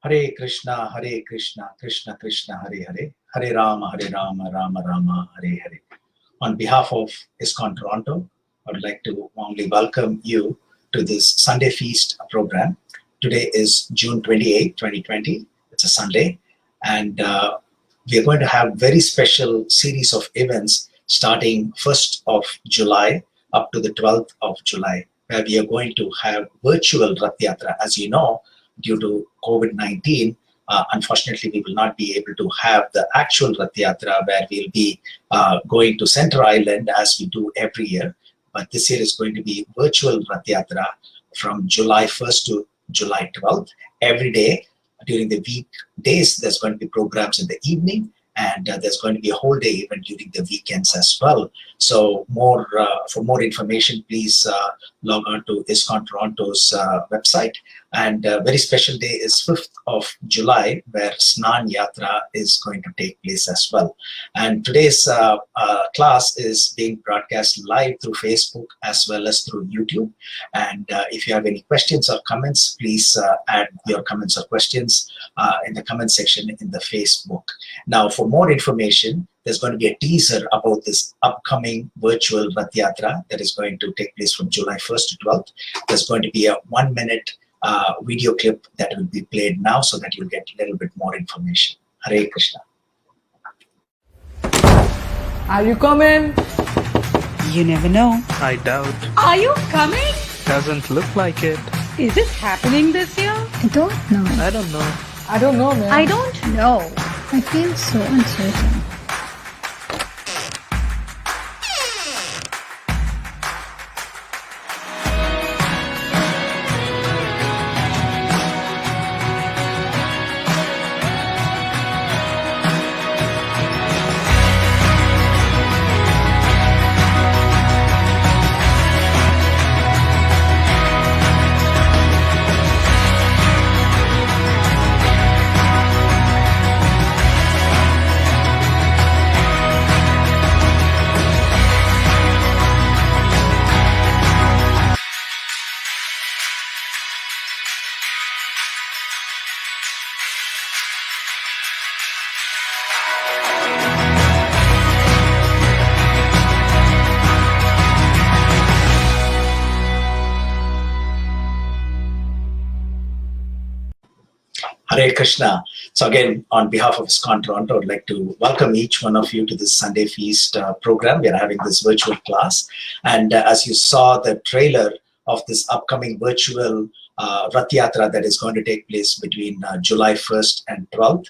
Hare Krishna, Krishna Krishna, Hare Rama, Rama Rama, Hare Hare. On behalf of ISKCON Toronto, I would like to warmly welcome you to this Sunday Feast program. Today is June 28, 2020. It's a Sunday, and we are going to have very special series of events starting 1st of July up to the 12th of July, where we are going to have virtual Rath Yatra. As you know, due to COVID-19, unfortunately, we will not be able to have the actual Rath Yatra where we'll be going to Center Island as we do every year. But this year is going to be virtual Rath Yatra from July 1st to July 12th. Every day during the weekdays, there's going to be programs in the evening, and there's going to be a whole day event during the weekends as well. So for more information, please log on to ISKCON Toronto's website. And a very special day is 5th of July, where Snan Yatra is going to take place as well. And today's class is being broadcast live through Facebook as well as through YouTube. And if you have any questions or comments, please add your comments or questions in the comment section in the Facebook. Now, for more information, there's going to be a teaser about this upcoming virtual Rath Yatra that is going to take place from July 1st to 12th. There's going to be a 1-minute video clip that will be played now so that you'll get a little bit more information. Hare Krishna. Are you coming? You never know. I doubt. Are you coming? Doesn't look like it. Is it happening this year? I don't know. I don't know. I don't know, man. I don't know. I feel so uncertain. Hare Krishna. So again, on behalf of ISKCON Toronto, I would like to welcome each one of you to this Sunday Feast program. We are having this virtual class. And as you saw the trailer of this upcoming virtual Rath Yatra that is going to take place between July 1st and 12th,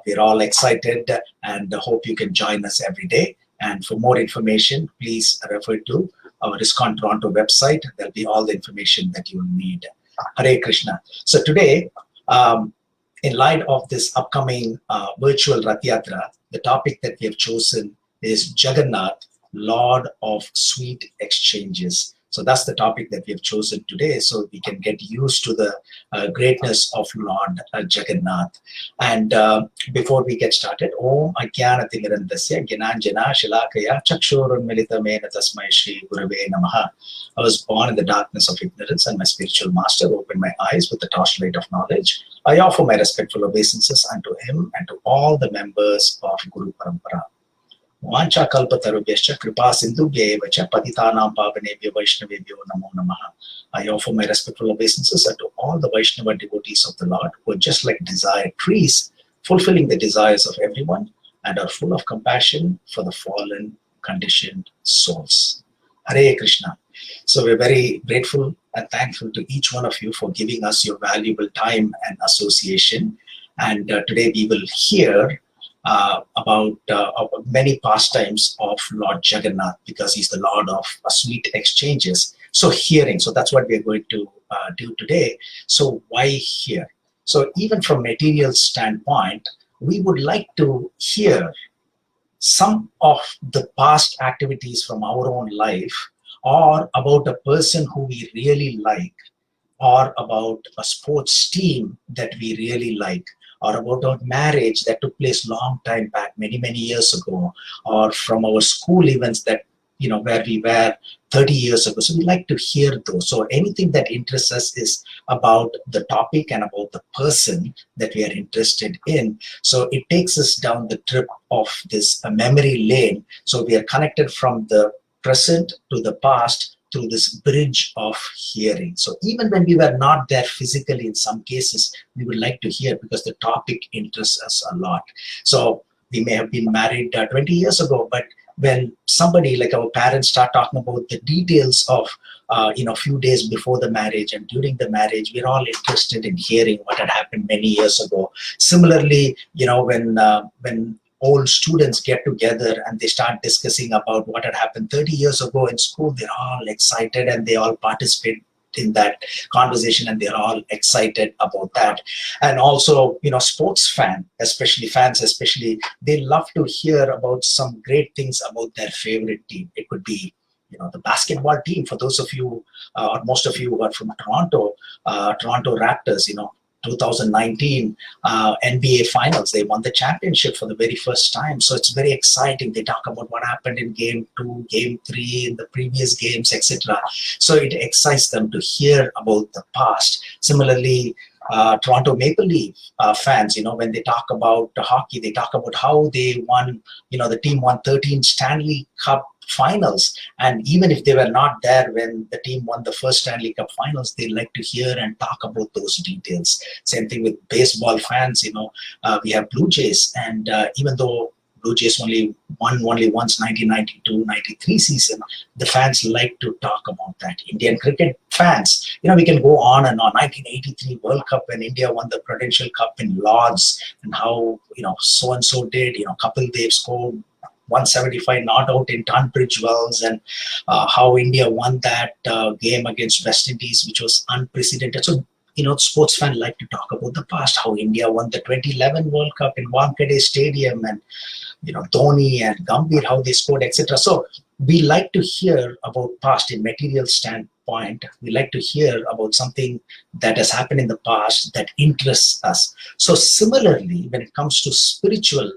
we're all excited and hope you can join us every day. And for more information, please refer to our ISKCON Toronto website. There'll be all the information that you will need. Hare Krishna. So today, in light of this upcoming virtual Rath Yatra, the topic that we have chosen is Jagannath, Lord of Sweet Exchanges. So that's the topic that we have chosen today, so we can get used to the greatness of Lord Jagannath. And before we get started, Om Ajnanatirandasya Gyananjana Shilakaya Chakshurunmilitamena Tasmai Shri Gurave Namaha. I was born in the darkness of ignorance, and my spiritual master opened my eyes with the torchlight of knowledge. I offer my respectful obeisances unto him and to all the members of Guru Parampara. Vancha kalpatarubhyascha kripa sindhubhya evacha patitanam pavanebhyo vaishnavebhyo namo namaha. I offer my respectful obeisances unto all the Vaishnava devotees of the Lord who are just like desired trees, fulfilling the desires of everyone and are full of compassion for the fallen, conditioned souls. Hare Krishna. So we're very grateful and thankful to each one of you for giving us your valuable time and association. And today we will hear about many pastimes of Lord Jagannath, because he's the Lord of sweet exchanges. So hearing, so that's what we're going to do today. So why hear? So even from material standpoint, we would like to hear some of the past activities from our own life, or about a person who we really like, or about a sports team that we really like, or about our marriage that took place long time back, many years ago, or from our school events that, where we were 30 years ago. So we like to hear those. So anything that interests us is about the topic and about the person that we are interested in. So it takes us down the trip of this memory lane. So we are connected from the present to the past through this bridge of hearing. So even when we were not there physically, in some cases, we would like to hear because the topic interests us a lot. So we may have been married 20 years ago, but when somebody like our parents start talking about the details of few days before the marriage and during the marriage, we're all interested in hearing what had happened many years ago. Similarly, when old students get together and they start discussing about what had happened 30 years ago in school, they're all excited and they all participate in that conversation and they're all excited about that. And also, sports fans, especially, they love to hear about some great things about their favorite team. It could be the basketball team. For those of you or most of you who are from Toronto Raptors, 2019 NBA Finals. They won the championship for the very first time. So it's very exciting. They talk about what happened in Game 2, Game 3, in the previous games, etc. So it excites them to hear about the past. Similarly, Toronto Maple Leaf fans, when they talk about hockey, they talk about how they won, the team won 13 Stanley Cup finals, and even if they were not there when the team won the first Stanley Cup finals, they like to hear and talk about those details. Same thing with baseball fans. We have Blue Jays, and even though Blue Jays only won once, 1992-93 season, the fans like to talk about that. Indian cricket fans, we can go on and on. 1983 World Cup when India won the Prudential Cup in Lords, and how so and so did. Kapil Dev scored 175 not out in Tunbridge Wells, and how India won that game against West Indies, which was unprecedented. So, sports fans like to talk about the past, how India won the 2011 World Cup in Wankhede Stadium, and Dhoni and Gambhir, how they scored, etc. So we like to hear about past in material standpoint. We like to hear about something that has happened in the past that interests us. So similarly, when it comes to spiritual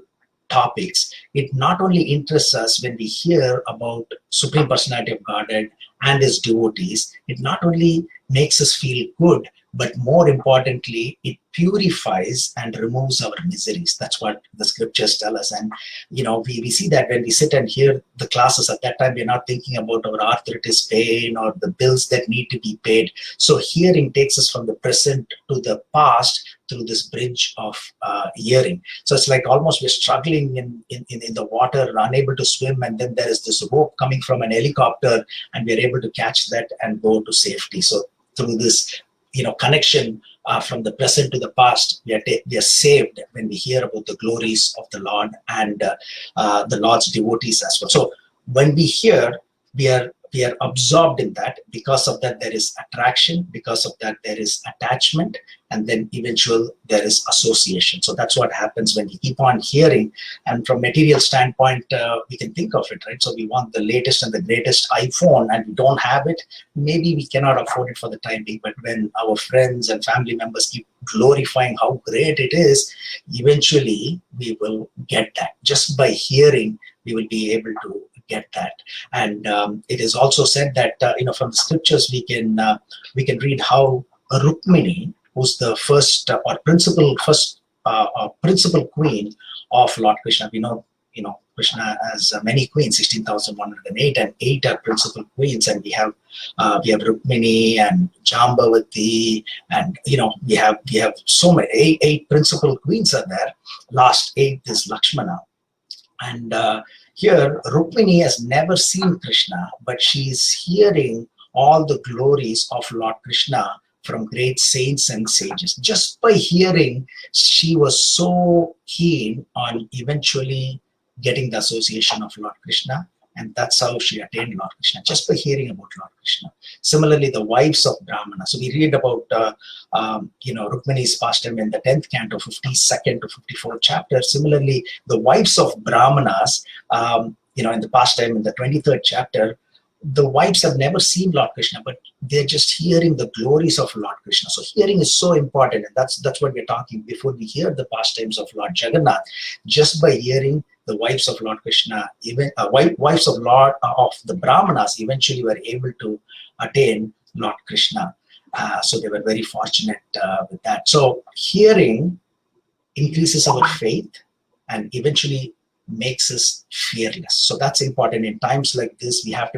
topics, it not only interests us when we hear about Supreme Personality of Godhead and his devotees, it not only makes us feel good, but more importantly, it purifies and removes our miseries. That's what the scriptures tell us. And, we see that when we sit and hear the classes, at that time, we're not thinking about our arthritis pain or the bills that need to be paid. So hearing takes us from the present to the past through this bridge of hearing. So it's like almost we're struggling in the water, unable to swim, and then there is this rope coming from an helicopter, and we're able to catch that and go to safety. So through this connection from the present to the past, we are saved when we hear about the glories of the Lord and the Lord's devotees as well. So when we hear, we are absorbed in that. Because of that, there is attraction. Because of that, there is attachment, and then eventually there is association. So that's what happens when we keep on hearing. And from material standpoint, we can think of it, right? So we want the latest and the greatest iPhone, and we don't have it. Maybe we cannot afford it for the time being, but when our friends and family members keep glorifying how great it is, eventually we will get that. Just by hearing, we will be able to get that. And it is also said that from the scriptures we can read how Rukmini, who's the first or principal queen of Lord Krishna. We know Krishna has many queens, 16,108, and 8 are principal queens. And we have Rukmini and Jambavati, and we have so many 8 principal queens are there. Last 8 is Lakshmana, and here, Rukmini has never seen Krishna, but she is hearing all the glories of Lord Krishna from great saints and sages. Just by hearing, she was so keen on eventually getting the association of Lord Krishna, and that's how she attained Lord Krishna, just by hearing about Lord Krishna. Similarly, the wives of Brahmana. So we read about Rukmini's pastime in the 10th canto, 52nd to 54th chapter. Similarly, the wives of Brahmanas, in the pastime in the 23rd chapter, the wives have never seen Lord Krishna, but they're just hearing the glories of Lord Krishna. So hearing is so important, and that's what we're talking before we hear the pastimes of Lord Jagannath. Just by hearing, the wives of Lord Krishna, even wives of of the Brahmanas, eventually were able to attain Lord Krishna. So they were very fortunate with that. So hearing increases our faith and eventually makes us fearless. So that's important. In times like this, we are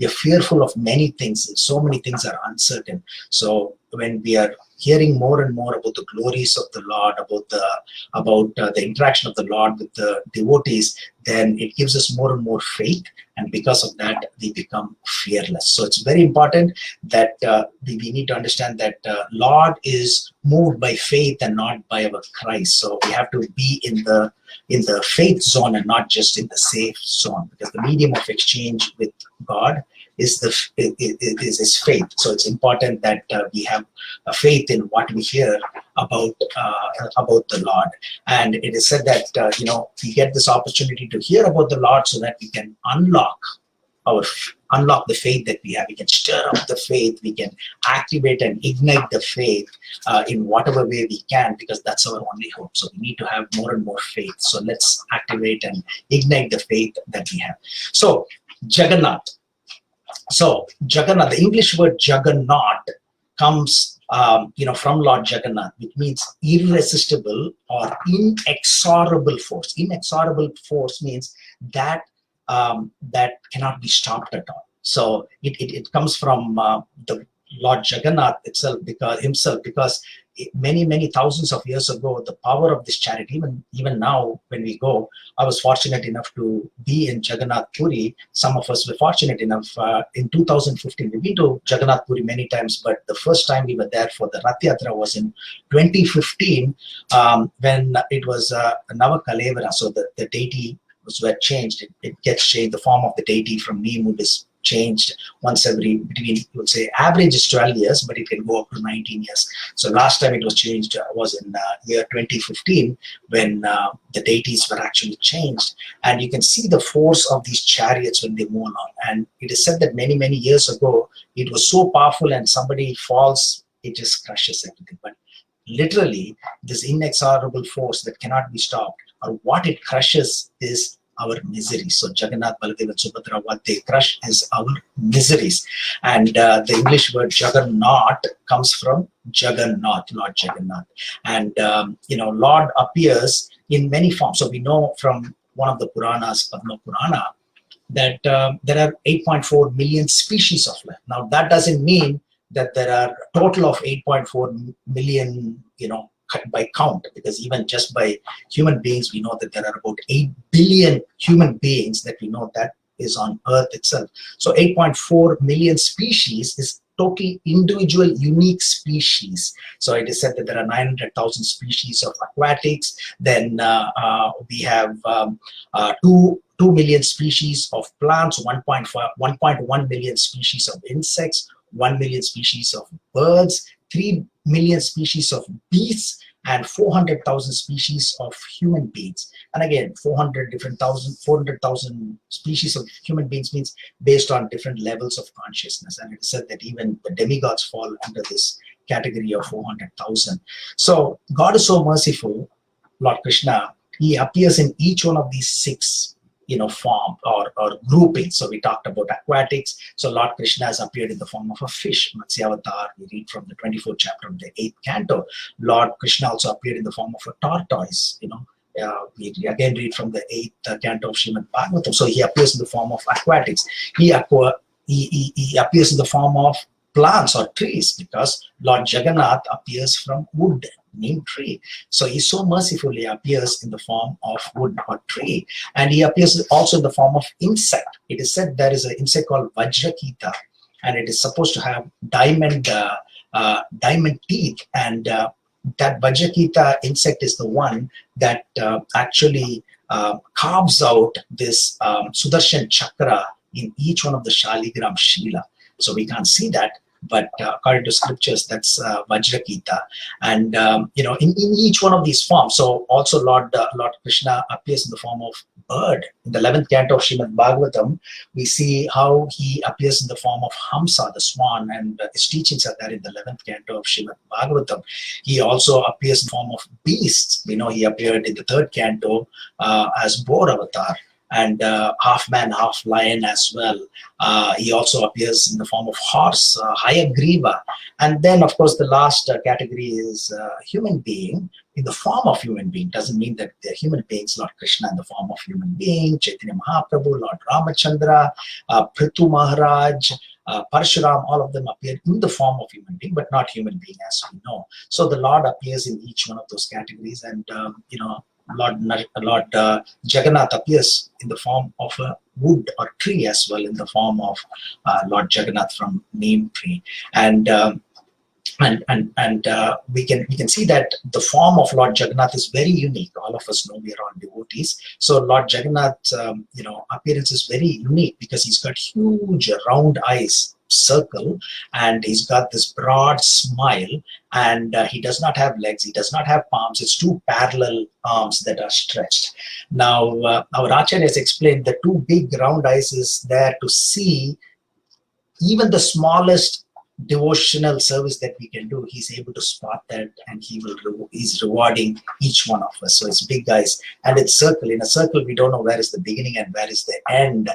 fearful of many things, and so many things are uncertain. So when we are hearing more and more about the glories of the Lord, about the interaction of the Lord with the devotees, then it gives us more and more faith, and because of that, we become fearless. So it's very important that we need to understand that Lord is moved by faith and not by our cries. So we have to be in the faith zone and not just in the safe zone, because the medium of exchange with God is faith. So it's important that we have a faith in what we hear about the Lord. And it is said that we get this opportunity to hear about the Lord so that we can unlock the faith that we have. We can stir up the faith. We can activate and ignite the faith in whatever way we can, because that's our only hope. So we need to have more and more faith. So let's activate and ignite the faith that we have. So Jagannath. So Jagannath, the English word Jagannath comes from Lord Jagannath, which means irresistible or inexorable force. Inexorable force means that cannot be stopped at all. So it comes from the Lord Jagannath because many thousands of years ago, the power of this charity, even now when we go, I was fortunate enough to be in Jagannath Puri. Some of us were fortunate enough in 2015. We've been to Jagannath Puri many times, but the first time we were there for the Rath Yatra was in 2015 when it was Nava Kalevara. So the deity were changed. It gets changed. The form of the deity from Neem is changed once between, would say, average is 12 years, but it can go up to 19 years. So last time it was changed was in year 2015 when the deities were actually changed. And you can see the force of these chariots when they move along. And it is said that many years ago, it was so powerful, and somebody falls, it just crushes everything. But literally, this inexorable force that cannot be stopped, or what it crushes is our miseries. So Jagannath, Baladev, and Subhadra, what they crush is our miseries. And the English word Jagannath comes from Jagannath, Lord Jagannath. And Lord appears in many forms. So we know from one of the Puranas, Padma Purana, that there are 8.4 million species of life. Now that doesn't mean that there are a total of 8.4 million, by count, because even just by human beings, we know that there are about 8 billion human beings that we know that is on Earth itself. So 8.4 million species is totally individual, unique species. So it is said that there are 900,000 species of aquatics. Then we have 2 million species of plants, 1.1 million species of insects, 1 million species of birds, 3 million species of beasts, and 400,000 species of human beings. And again, 400,000 species of human beings means based on different levels of consciousness. And it is said that even the demigods fall under this category of 400,000. So God is so merciful, Lord Krishna. He appears in each one of these 6 form or grouping. So we talked about aquatics. So Lord Krishna has appeared in the form of a fish, Matsyavatar. We read from the 24th chapter of the 8th canto. Lord Krishna also appeared in the form of a tortoise. We again read from the 8th canto of Srimad Bhagavatam. So he appears in the form of aquatics. He appears in the form of plants or trees, because Lord Jagannath appears from wood, neem tree. So he so mercifully appears in the form of wood or tree. And he appears also in the form of insect. It is said there is an insect called Vajrakita, and it is supposed to have diamond teeth. And that Vajrakita insect is the one that actually carves out this Sudarshan Chakra in each one of the Shaligram Shila. So we can't see that, but according to scriptures, that's Vajrakita. And in each one of these forms, so also Lord Krishna appears in the form of bird. In the 11th canto of Srimad Bhagavatam, we see how he appears in the form of Hamsa, the swan, and his teachings are there in the 11th canto of Srimad Bhagavatam. He also appears in the form of beasts. We know he appeared in the 3rd canto as Boar avatar, and half man, half lion as well. He also appears in the form of horse, Hayagriva. And then, of course, the last category is human being, in the form of human being. Doesn't mean that they're human beings. Lord Krishna in the form of human being, Chaitanya Mahaprabhu, Lord Ramachandra, Prithu Maharaj, Parshuram, all of them appear in the form of human being, but not human being as we know. So the Lord appears in each one of those categories, and Lord Jagannath appears in the form of a wood or tree as well, in the form of Lord Jagannath from Neem tree. And we can see that the form of Lord Jagannath is very unique. All of us know we are all devotees. So Lord Jagannath's appearance is very unique because he's got huge round eyes, circle, and he's got this broad smile, and he does not have legs, he does not have palms. It's two parallel arms that are stretched. Now our Acharya has explained the two big round eyes is there to see even the smallest devotional service that we can do. He's able to spot that, and he's rewarding each one of us. So it's big eyes, and it's circle. In a circle, we don't know where is the beginning and where is the end.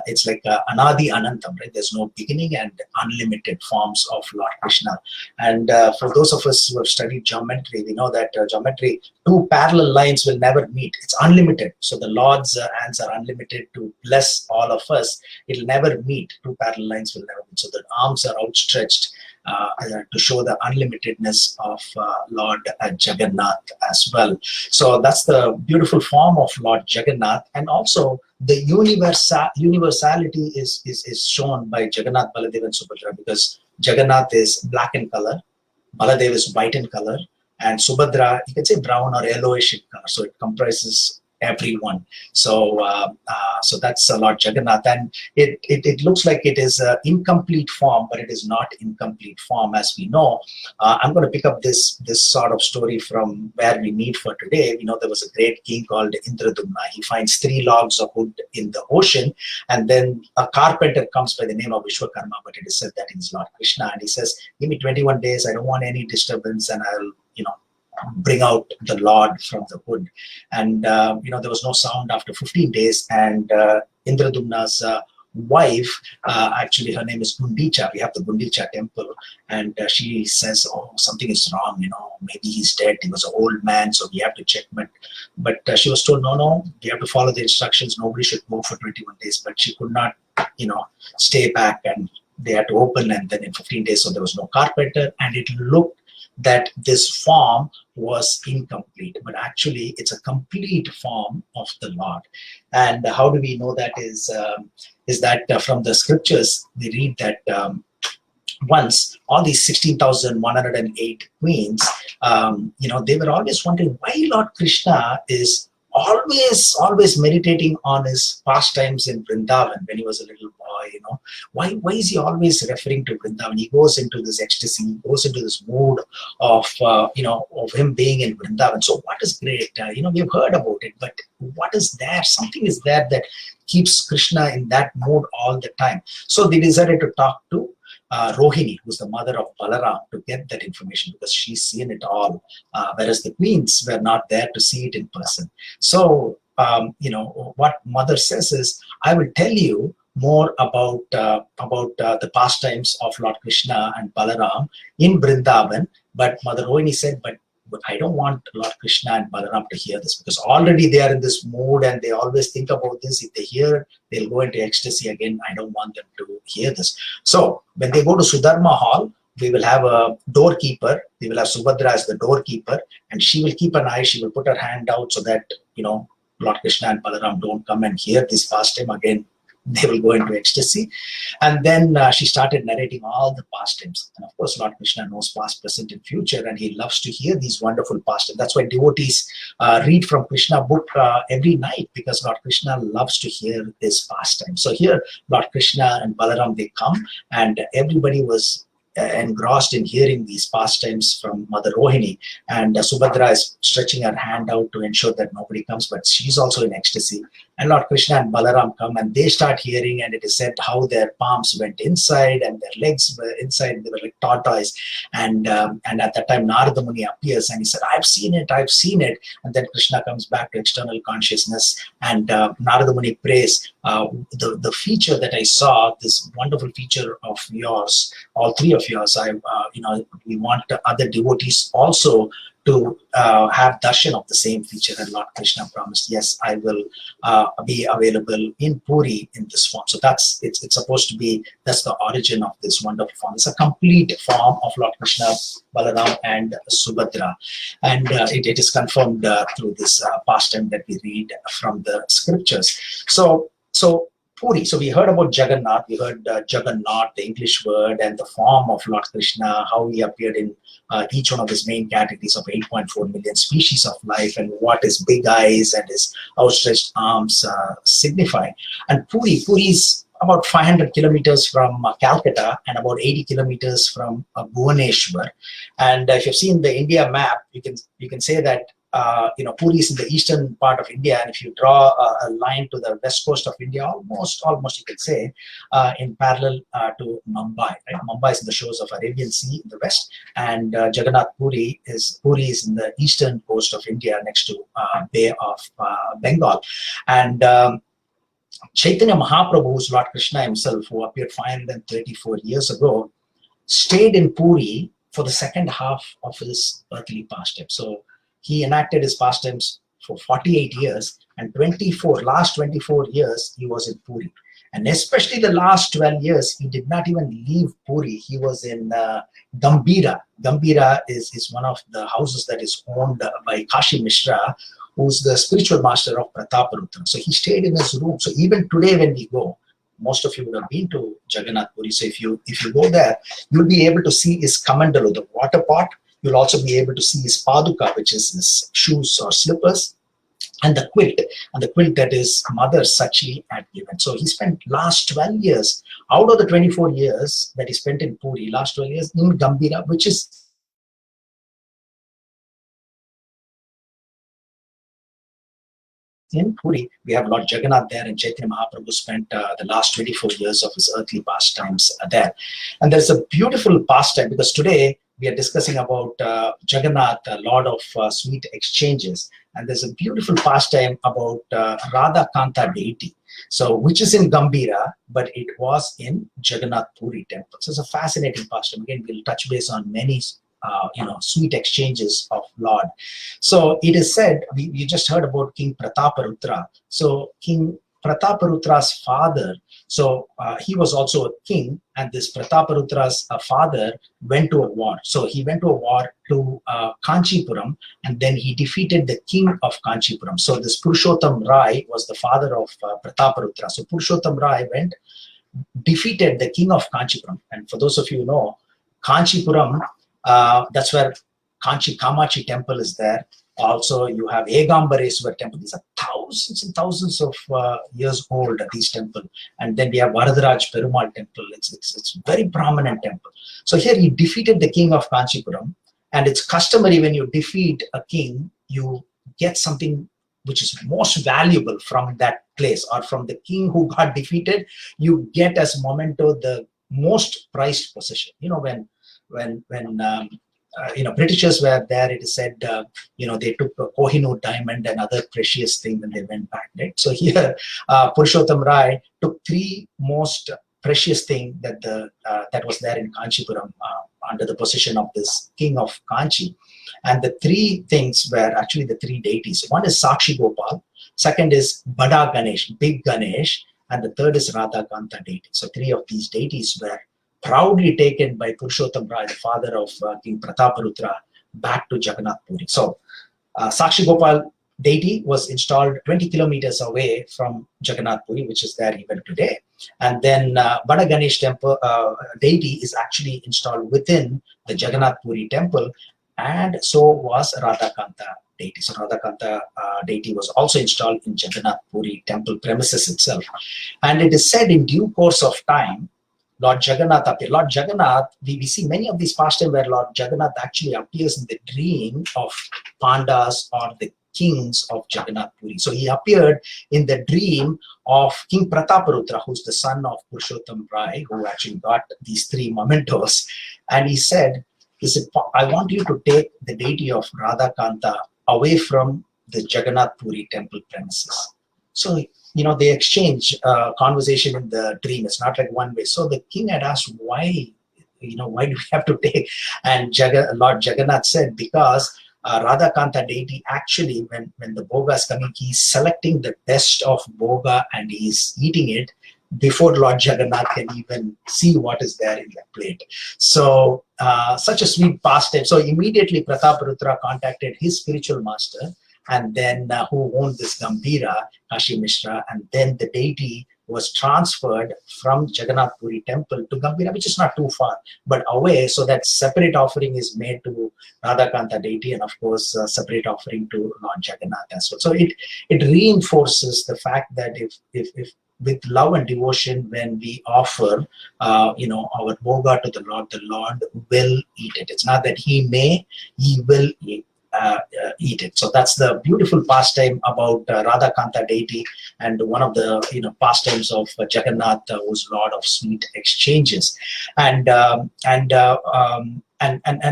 It's like Anadi Anantam, right? There's no beginning and unlimited forms of Lord Krishna. And for those of us who have studied geometry, we know that geometry, two parallel lines will never meet. It's unlimited. So the Lord's hands are unlimited to bless all of us. It'll never meet. Two parallel lines will never meet. So the arms are outstretched to show the unlimitedness of Lord Jagannath as well. So that's the beautiful form of Lord Jagannath, and also the universality is shown by Jagannath, Baladev, and Subhadra, because Jagannath is black in color, Baladev is white in color, and Subhadra, you can say brown or yellowish in color. So it comprises everyone. So that's Lord Jagannath, and it looks like it is an incomplete form, but it is not incomplete form, as we know. I'm going to pick up this sort of story from where we meet for today. We know there was a great king called Indradumna. He finds 3 logs of wood in the ocean, and then a carpenter comes by the name of Vishwakarma, but it is said that he's Lord Krishna, and he says, give me 21 days, I don't want any disturbance, and I'll bring out the Lord from the wood. And there was no sound after 15 days, and Indradumna's wife, actually her name is Gundicha. We have the Gundicha temple, and she says, oh, something is wrong, maybe he's dead, he was an old man, so we have to check. But she was told, no, we have to follow the instructions, nobody should go for 21 days. But she could not stay back, and they had to open, and then in 15 days, so there was no carpenter, and it looked that this form was incomplete, but actually it's a complete form of the Lord. And how do we know that is that from the scriptures we read that once all these 16,108 queens, they were always wondering why Lord Krishna is always meditating on his pastimes in Vrindavan when he was a little boy. Why is he always referring to Vrindavan? He goes into this ecstasy, he goes into this mood of him being in Vrindavan. So what is great? We've heard about it, but what is there? Something is there that keeps Krishna in that mood all the time. So they decided to talk to Rohini, who's the mother of Balaram, to get that information, because she's seen it all, whereas the queens were not there to see it in person. So, what mother says is, I will tell you more about the pastimes of Lord Krishna and Balaram in Vrindavan. But Mother Rohini said, but I don't want Lord Krishna and Balaram to hear this, because already they are in this mood and they always think about this. If they hear, they'll go into ecstasy again. I don't want them to hear this. So when they go to Sudharma Hall, we will have a doorkeeper. We will have Subhadra as the doorkeeper, and she will keep an eye. She will put her hand out so that, Lord Krishna and Balaram don't come and hear this pastime again. They will go into ecstasy. And then she started narrating all the pastimes. And of course, Lord Krishna knows past, present, and future, and he loves to hear these wonderful pastimes. That's why devotees read from Krishna book every night, because Lord Krishna loves to hear this pastime. So here, Lord Krishna and Balaram, they come, and everybody was engrossed in hearing these pastimes from Mother Rohini, and Subhadra is stretching her hand out to ensure that nobody comes, but she's also in ecstasy. And Lord Krishna and Balaram come, and they start hearing, and it is said how their palms went inside and their legs were inside. They were like tortoise. And at that time, Narada Muni appears, and he said, "I've seen it, I've seen it." And then Krishna comes back to external consciousness, and Narada Muni prays, the feature that I saw, this wonderful feature of yours, all three of yours, we want other devotees also to have darshan of the same feature. And Lord Krishna promised, yes, I will be available in Puri in this form. So it's supposed to be, that's the origin of this wonderful form. It's a complete form of Lord Krishna, Balaram, and Subhadra. And it is confirmed through this pastime that we read from the scriptures. So Puri. So we heard about Jagannath. We heard Jagannath, the English word, and the form of Lord Krishna, how he appeared in each one of his main categories of 8.4 million species of life, and what his big eyes and his outstretched arms signify. And Puri is about 500 kilometers from Calcutta and about 80 kilometers from Bhubaneswar. And if you've seen the India map, you can say that Puri is in the eastern part of India, and if you draw a line to the west coast of India, almost you can say, in parallel to Mumbai. Right? Mumbai is in the shores of Arabian Sea in the west, and Jagannath Puri is in the eastern coast of India, next to Bay of Bengal. And Chaitanya Mahaprabhu, who's Lord Krishna himself, who appeared 534 years ago, stayed in Puri for the second half of his earthly pastime. So he enacted his pastimes for 48 years, and last 24 years he was in Puri. And especially the last 12 years, he did not even leave Puri. He was in Gambhira. Gambhira is one of the houses that is owned by Kashi Mishra, who's the spiritual master of Prataparudra. So he stayed in his room. So even today when we go, most of you would have been to Jagannath Puri. So if you go there, you'll be able to see his kamandalu, the water pot. You'll also be able to see his paduka, which is his shoes or slippers, and the quilt that his mother Sachi had given. So he spent last 12 years, out of the 24 years that he spent in Puri, last 12 years in Gambhira, which is in Puri. We have Lord Jagannath there, and Chaitanya Mahaprabhu spent the last 24 years of his earthly pastimes there. And there's a beautiful pastime, because today we are discussing about Jagannath, Lord of Sweet Exchanges. And there's a beautiful pastime about Radha Kanta deity, so which is in Gambhira, but it was in Jagannath Puri temple. So it's a fascinating pastime. Again, we'll touch base on many sweet exchanges of Lord. So it is said, we just heard about King Prataparudra. So King Prataparudra's father, he was also a king, and this Prataparudra's father went to a war. So he went to a war to Kanchipuram, and then he defeated the king of Kanchipuram. So this Purushottam Rai was the father of Prataparudra. So Purushottam Rai defeated the king of Kanchipuram. And for those of you who know, Kanchipuram, that's where Kanchi Kamachi temple is there. Also, you have Egambareswar temple. These are thousands and thousands of years old, these temples. And then we have Varadaraj Perumal temple. It's very prominent temple. So here he defeated the king of Kanchipuram. And it's customary when you defeat a king, you get something which is most valuable from that place, or from the king who got defeated, you get as memento the most prized possession. When Britishers were there, it is said, they took a Kohinoor diamond and other precious things when they went back, right? So here, Purushottam Rai took three most precious things that was there in Kanchipuram under the possession of this king of Kanchi. And the three things were actually the three deities. One is Sakshi Gopal, second is Bada Ganesh, Big Ganesh, and the third is Radha Kanta deity. So three of these deities were proudly taken by Purushottam Rai, the father of King Prataparudra, back to Jagannath Puri. So Sakshi Gopal deity was installed 20 kilometers away from Jagannath Puri, which is there even today. And then Bada Ganesh temple deity is actually installed within the Jagannath Puri temple, and so was Radha Kanta deity. So Radha Kanta deity was also installed in Jagannath Puri temple premises itself. And it is said in due course of time, Lord Jagannath appeared. Lord Jagannath, we see many of these pastimes where Lord Jagannath actually appears in the dream of Pandas or the kings of Jagannath Puri. So he appeared in the dream of King Prataparudra, who's the son of Purushottam Rai, who actually got these 3 mementos. And he said, I want you to take the deity of Radha Kanta away from the Jagannath Puri temple premises. So, they exchange conversation in the dream. It's not like one way. So the king had asked, why do we have to take? And Lord Jagannath said, because Radha Kanta deity actually, when the Bhoga is coming, he's selecting the best of Bhoga and he's eating it before Lord Jagannath can even see what is there in the plate. So such a sweet pastime. So immediately Prataparudra contacted his spiritual master, and then who owned this Gambhira, Kashi Mishra, and then the deity was transferred from Jagannath Puri temple to Gambhira, which is not too far, but away, so that separate offering is made to Radhakanta deity, and of course separate offering to Lord Jagannath as well. So it reinforces the fact that if with love and devotion, when we offer our bhoga to the Lord will eat it. It's not that he will eat it. So that's the beautiful pastime about Radhakanta deity, and one of the pastimes of Jagannath, who's Lord of sweet exchanges, and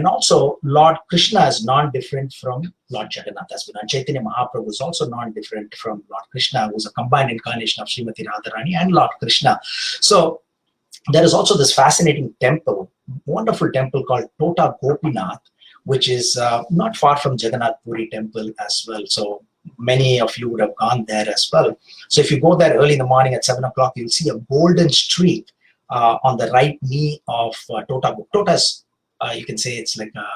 also Lord Krishna is non-different from Lord Jagannath as well. And Chaitanya Mahaprabhu is also non-different from Lord Krishna, who's a combined incarnation of Srimati Radharani and Lord Krishna. So there is also this fascinating temple, wonderful temple called Tota Gopinath, which is not far from Jagannath Puri temple as well. So many of you would have gone there as well. So if you go there early in the morning at 7 o'clock, you'll see a golden streak on the right knee of Tota. Tota's, you can say it's like a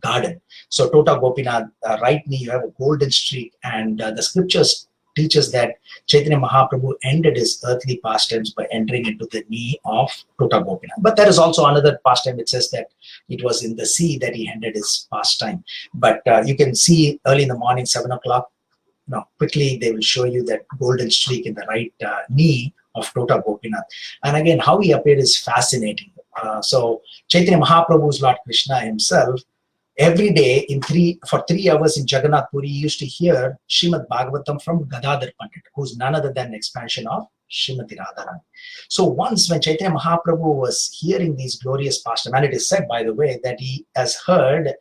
garden. So Tota Gopinath, right knee, you have a golden streak, and the scriptures teaches that Chaitanya Mahaprabhu ended his earthly pastimes by entering into the knee of Tota Gopinath. But there is also another pastime which says that it was in the sea that he ended his pastime. But you can see early in the morning, 7 o'clock, quickly they will show you that golden streak in the right knee of Tota Gopinath. And again, how he appeared is fascinating. So Chaitanya Mahaprabhu's Lord Krishna himself, every day for 3 hours in Jagannath Puri, he used to hear Srimad Bhagavatam from Gadadhar Pandit, who's none other than an expansion of Srimati Radharani. So once when Chaitanya Mahaprabhu was hearing these glorious pastimes, and it is said, by the way, that he has heard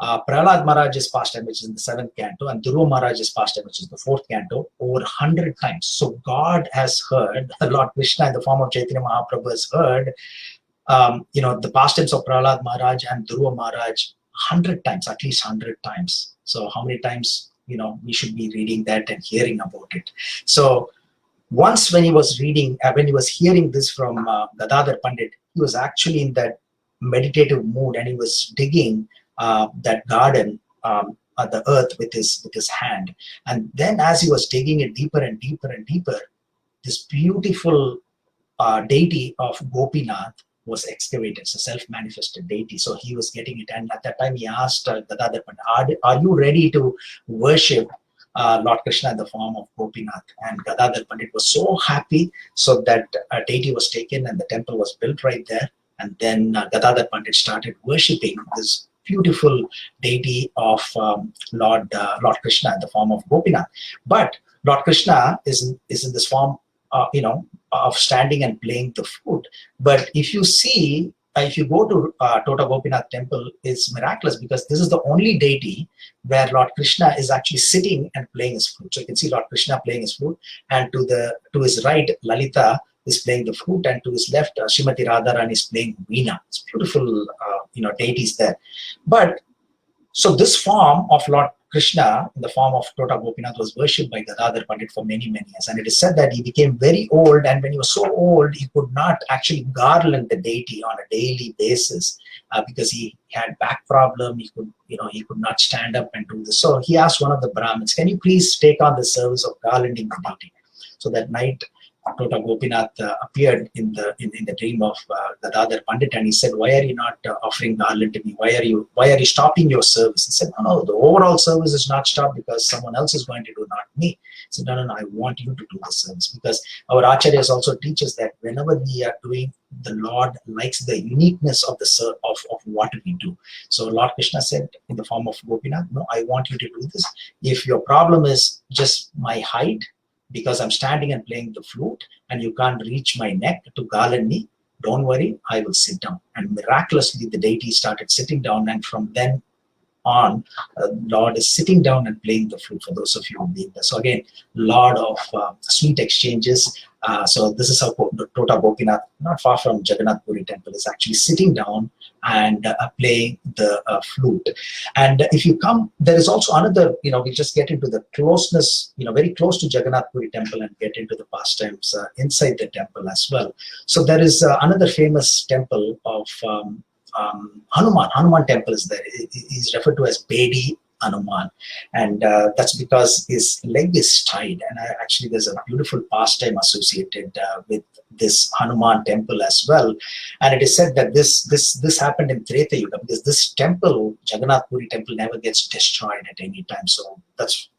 Prahlad Maharaj's pastime, which is in the 7th canto, and Dhruva Maharaj's pastime, which is the 4th canto, over 100 times. So God has heard, Lord Krishna in the form of Chaitanya Mahaprabhu has heard, the pastimes of Prahlad Maharaj and Dhruva Maharaj 100 times, at least 100 times. So how many times, we should be reading that and hearing about it. So once when he was hearing this from Gadadhar Pandit, he was actually in that meditative mood, and he was digging that garden at the earth with his hand. And then as he was digging it deeper and deeper and deeper, this beautiful deity of Gopinath was excavated. It's a self-manifested deity. So he was getting it. And at that time he asked Gadadhar Pandit, are you ready to worship Lord Krishna in the form of Gopinath? And Gadadhar Pandit was so happy. So that deity was taken and the temple was built right there. And then Gadadhar Pandit started worshipping this beautiful deity of Lord Krishna in the form of Gopinath. But Lord Krishna is in this form, of standing and playing the flute. But if you see, if you go to Tota Gopinath temple, it's miraculous, because this is the only deity where Lord Krishna is actually sitting and playing his flute. So you can see Lord Krishna playing his flute, and to his right, Lalita is playing the flute, and to his left, Srimati Radharani is playing veena. It's beautiful, deities there. But so this form of Lord Krishna in the form of Tota Gopinath was worshipped by Gadadhar Pandit for many, many years. And it is said that he became very old, and when he was so old, he could not actually garland the deity on a daily basis because he had back problem. He could not stand up and do this. So he asked one of the Brahmins, can you please take on the service of garlanding the deity? So that night, Tota Gopinath appeared in the dream of Gadadhar Pandit, and he said, "Why are you not offering garland to me? Why are you stopping your service?" He said, "No, the overall service is not stopped because someone else is going to do, not me." He said, "No, I want you to do the service," because our acharyas also teach us that whenever we are doing, the Lord likes the uniqueness of of what we do. So Lord Krishna said in the form of Gopinath, "No, I want you to do this. If your problem is just my height, because I'm standing and playing the flute and you can't reach my neck to garland me, don't worry, I will sit down." And miraculously the deity started sitting down, and from then on, Lord is sitting down and playing the flute, for those of you who have been there. So again, lot of sweet exchanges. So this is how Tota Gopinath, not far from Jagannath Puri temple, is actually sitting down and playing the flute. And if you come, there is also another, we just get into the closeness, very close to Jagannath Puri temple, and get into the pastimes inside the temple as well. So there is another famous temple of Hanuman temple is there. He's referred to as Bedi Hanuman, and that's because his leg is tied. And actually, there's a beautiful pastime associated with this Hanuman temple as well. And it is said that this happened in Treta Yuga, because this temple, Jagannath Puri temple, never gets destroyed at any time. So that's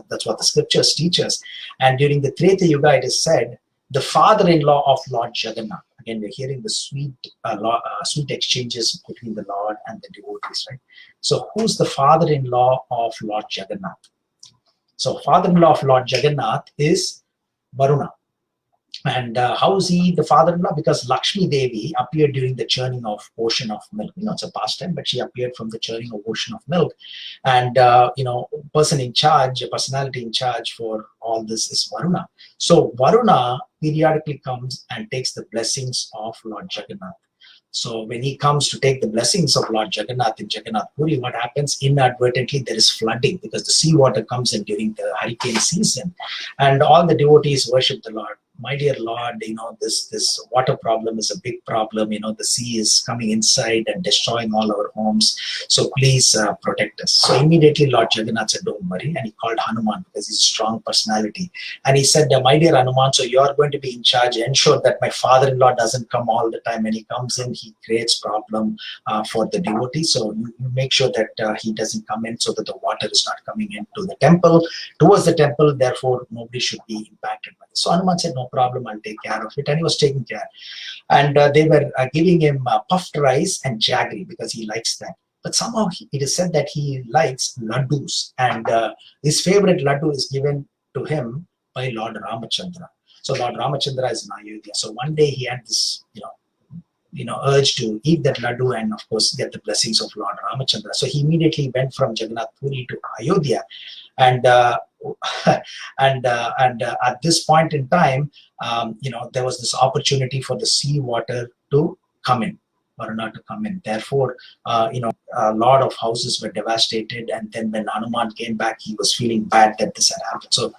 that's what the scriptures teach us. And during the Treta Yuga, it is said the father-in-law of Lord Jagannath. Again, we're hearing the sweet exchanges between the Lord and the devotees, right? So who's the father-in-law of Lord Jagannath? So father-in-law of Lord Jagannath is Varuna. And how is he the father-in-law? Because Lakshmi Devi appeared during the churning of ocean of milk. It's a pastime, but she appeared from the churning of ocean of milk. And personality in charge for all this is Varuna. So Varuna periodically comes and takes the blessings of Lord Jagannath. So when he comes to take the blessings of Lord Jagannath in Jagannath Puri, what happens? Inadvertently, there is flooding, because the seawater comes in during the hurricane season, and all the devotees worship the Lord. My dear Lord, this water problem is a big problem. The sea is coming inside and destroying all our homes. So please protect us. So immediately Lord Jagannath said, "Don't worry." And he called Hanuman, because he's a strong personality. And he said, "My dear Hanuman, so you are going to be in charge. Ensure that my father-in-law doesn't come all the time. When he comes in, he creates problem for the devotee. So you make sure that he doesn't come in, so that the water is not coming into the temple, towards the temple. Therefore, nobody should be impacted by this." So Hanuman said, "No problem, I'll take care of it." And he was taking care. And they were giving him puffed rice and jaggery, because he likes that. But somehow it is said that he likes laddus, and his favorite laddu is given to him by Lord Ramachandra. So Lord Ramachandra is in Ayodhya. So one day he had this, urge to eat that laddu and, of course, get the blessings of Lord Ramachandra. So he immediately went from Jagannath Puri to Ayodhya, and at this point in time, there was this opportunity for the sea water to come in, Varuna to come in. Therefore, a lot of houses were devastated. And then when Hanuman came back, he was feeling bad that this had happened. So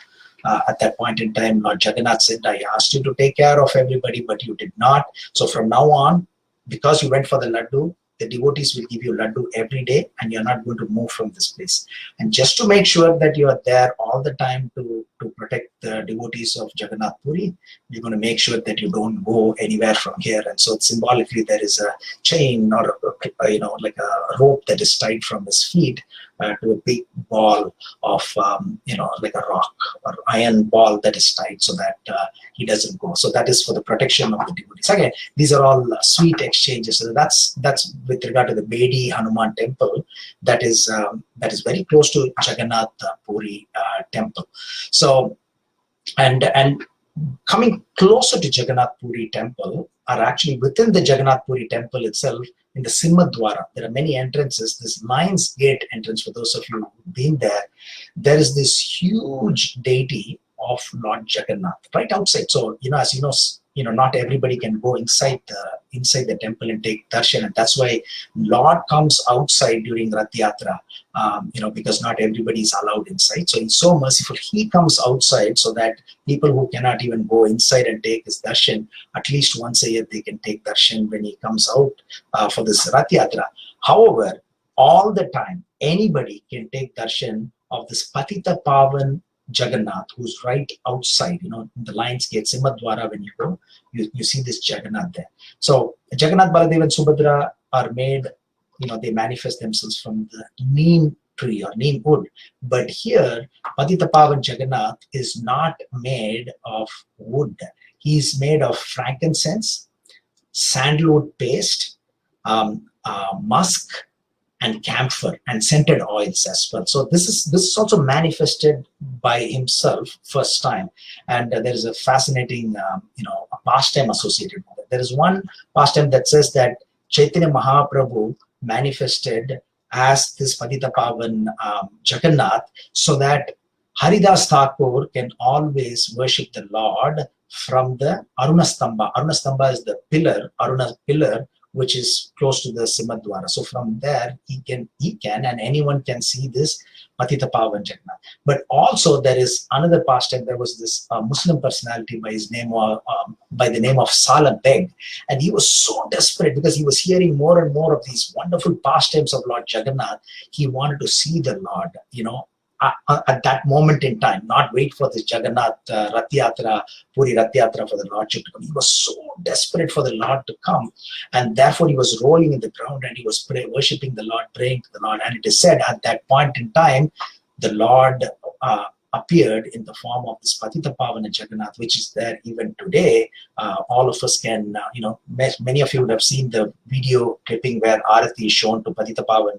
at that point in time, Lord Jagannath said, "I asked you to take care of everybody, but you did not. So from now on, because you went for the laddu, the devotees will give you laddu every day, and you're not going to move from this place. And just to make sure that you are there all the time to protect the devotees of Jagannath Puri, you're going to make sure that you don't go anywhere from here." And so symbolically, there is a chain, or like a rope that is tied from his feet to a big ball of, like a rock or iron ball that is tied, so that he doesn't go. So that is for the protection of the devotees. Again, these are all sweet exchanges. So that's with regard to the Bedi Hanuman temple, that is very close to Jagannath Puri temple. So, and coming closer to Jagannath Puri temple are actually within the Jagannath Puri temple itself. In the Simhadwara, there are many entrances. This Lion's Gate entrance, for those of you who've been there, there is this huge deity of Lord Jagannath right outside. So, as not everybody can go inside the temple and take darshan, and that's why Lord comes outside during Rath Yatra, because not everybody is allowed inside. So he's so merciful. He comes outside so that people who cannot even go inside and take his darshan, at least once a year they can take darshan when he comes out for this Rath Yatra. However, all the time, anybody can take darshan of this Patita Pavan Jagannath, who's right outside, the lion's gate, Simhadwara, when you go, you see this Jagannath there. So Jagannath, Baladev, and Subhadra are made, they manifest themselves from the neem tree or neem wood. But here, Patitapavan Jagannath is not made of wood. He's made of frankincense, sandalwood paste, musk, and camphor, and scented oils as well. So this is also manifested by himself first time, and there is a fascinating a pastime associated with it. There is one pastime that says that Chaitanya Mahaprabhu manifested as this Patitapavan Jagannath, so that Haridas Thakur can always worship the Lord from the Arunastamba. Arunastamba is the pillar, Aruna pillar, which is close to the Simhadwara. So from there, he can, and anyone can see this Patitapavan Jagannath. But also there is another pastime. There was this Muslim personality by the name of Salah Beg, and he was so desperate because he was hearing more and more of these wonderful pastimes of Lord Jagannath. He wanted to see the Lord, at that moment in time, not wait for this Jagannath Rath Yatra, Puri Rath Yatra for the Lordship to come. He was so desperate for the Lord to come, and therefore he was rolling in the ground and he was worshipping the Lord, praying to the Lord. And it is said at that point in time, the Lord appeared in the form of this Patitapavan Jagannath, which is there even today. All of us can, many of you would have seen the video clipping where Arati is shown to Patitapavan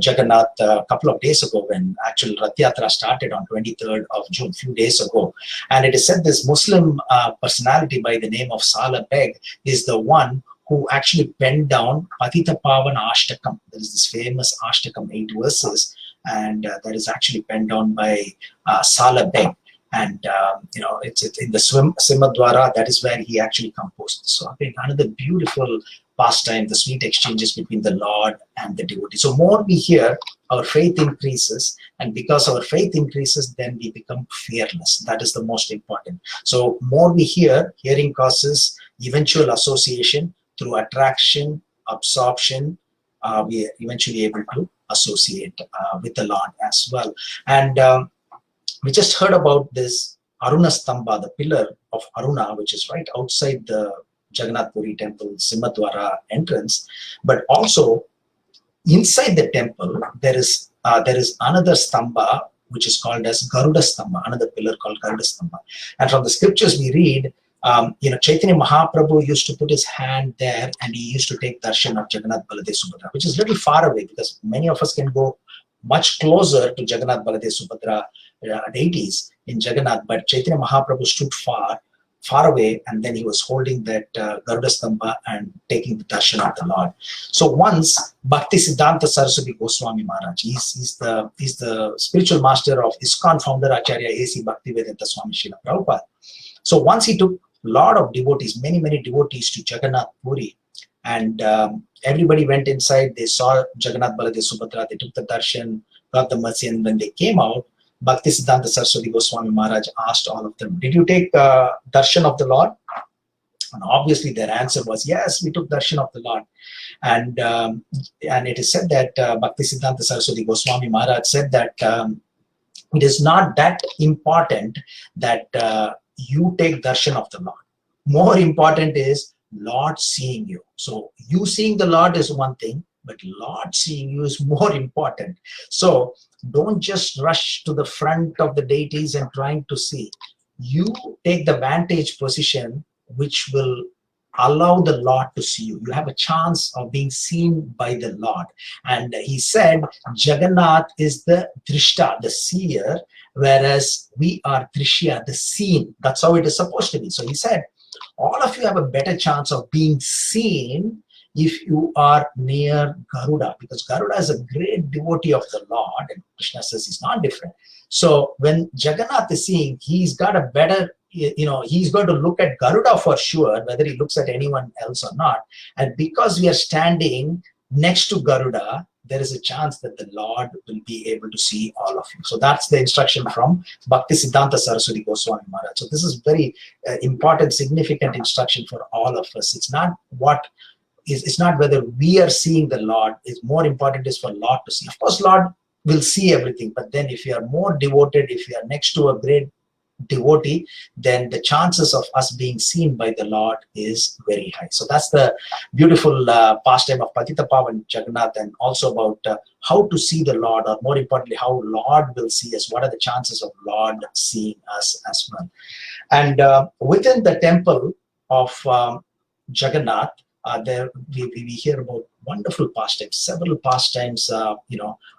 Jagannath a couple of days ago, when actual Rath Yatra started on 23rd of June, few days ago. And it is said this Muslim personality by the name of Salah Beg is the one who actually penned down Patitapavan Ashtakam. There is this famous Ashtakam, 8 verses, and that is actually penned down by Salah Beg. And it's in the Simhadwara. That is where he actually composed this. So again, another beautiful pastime, the sweet exchanges between the Lord and the devotee. So more we hear, our faith increases, and because our faith increases, then we become fearless. That is the most important. So more we hear, hearing causes eventual association. Through attraction, absorption, we are eventually able to associate with the Lord as well. And we just heard about this Arunastamba, the pillar of Aruna, which is right outside the Jagannath Puri temple, Simhadwara entrance. But also inside the temple, there is another stamba, which is called as Garuda Stamba, another pillar called Garuda Stamba. And from the scriptures we read, Chaitanya Mahaprabhu used to put his hand there and he used to take darshan of Jagannath, Baladev, Subhadra, which is a little far away because many of us can go much closer to Jagannath, Baladev, Subhadra deities in Jagannath, but Chaitanya Mahaprabhu stood far away, and then he was holding that Garuda Stamba and taking the darshan of the Lord. So once Bhakti Siddhanta Saraswati Goswami Maharaj, he's the spiritual master of ISKCON founder Acharya A.C. Bhaktivedanta Swami Srila Prabhupada. So once he took a lot of devotees, many devotees to Jagannath Puri, and everybody went inside. They saw Jagannath, Baladev, Subhadra. They took the darshan, got the mercy, and when they came out, Bhakti Siddhanta Saraswati Goswami Maharaj asked all of them, "Did you take darshan of the Lord?" And obviously their answer was, "Yes, we took darshan of the Lord." And it is said that Bhakti Siddhanta Saraswati Goswami Maharaj said that it is not that important that you take darshan of the Lord. More important is Lord seeing you. So you seeing the Lord is one thing, but Lord seeing you is more important. So don't just rush to the front of the deities and trying to see. You take the vantage position which will allow the Lord to see you. You have a chance of being seen by the Lord. And he said Jagannath is the drishta, the seer, whereas we are drishya, the seen. That's how it is supposed to be. So he said all of you have a better chance of being seen if you are near Garuda, because Garuda is a great devotee of the Lord, and Krishna says he's not different. So when Jagannath is seeing, he's got a better, he's going to look at Garuda for sure, whether he looks at anyone else or not. And because we are standing next to Garuda, there is a chance that the Lord will be able to see all of you. So that's the instruction from Bhakti Siddhanta Saraswati Goswami Maharaj. So this is very important, significant instruction for all of us. It's not it's not whether we are seeing the Lord. It's more important is for Lord to see. Of course, Lord will see everything. But then if you are more devoted, if you are next to a great devotee, then the chances of us being seen by the Lord is very high. So that's the beautiful pastime of Patita Pavan Jagannath, and also about how to see the Lord, or more importantly, how Lord will see us. What are the chances of Lord seeing us as well? And within the temple of Jagannath, there we hear about wonderful pastimes, several pastimes,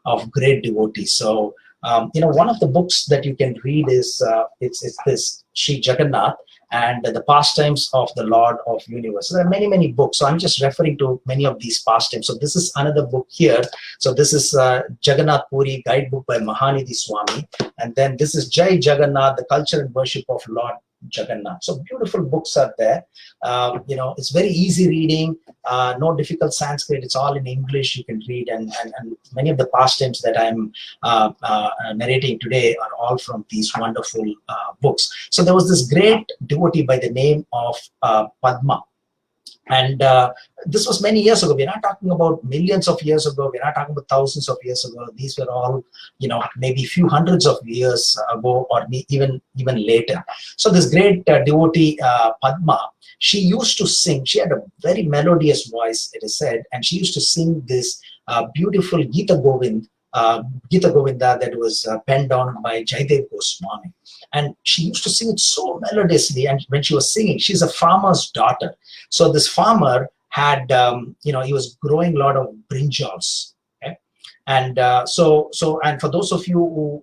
of great devotees. So one of the books that you can read is it's this Sri Jagannath and the pastimes of the Lord of Universe. So there are many books. So I'm just referring to many of these pastimes. So this is another book here. So this is Jagannath Puri Guidebook by Mahanidhi Swami, and then this is Jai Jagannath, the Culture and Worship of Lord Jagannath. So beautiful books are there. It's very easy reading, no difficult Sanskrit. It's all in English. You can read, and many of the pastimes that I'm narrating today are all from these wonderful books. So there was this great devotee by the name of Padma. And this was many years ago. We're not talking about millions of years ago. We're not talking about thousands of years ago. These were all, maybe a few hundreds of years ago, or even later. So this great devotee, Padma, she used to sing. She had a very melodious voice, it is said, and she used to sing this beautiful Gita Govinda that was penned on by Jayadev Goswami. And she used to sing it so melodiously. And when she was singing, she's a farmer's daughter. So this farmer had, he was growing a lot of brinjals. Okay? And and for those of you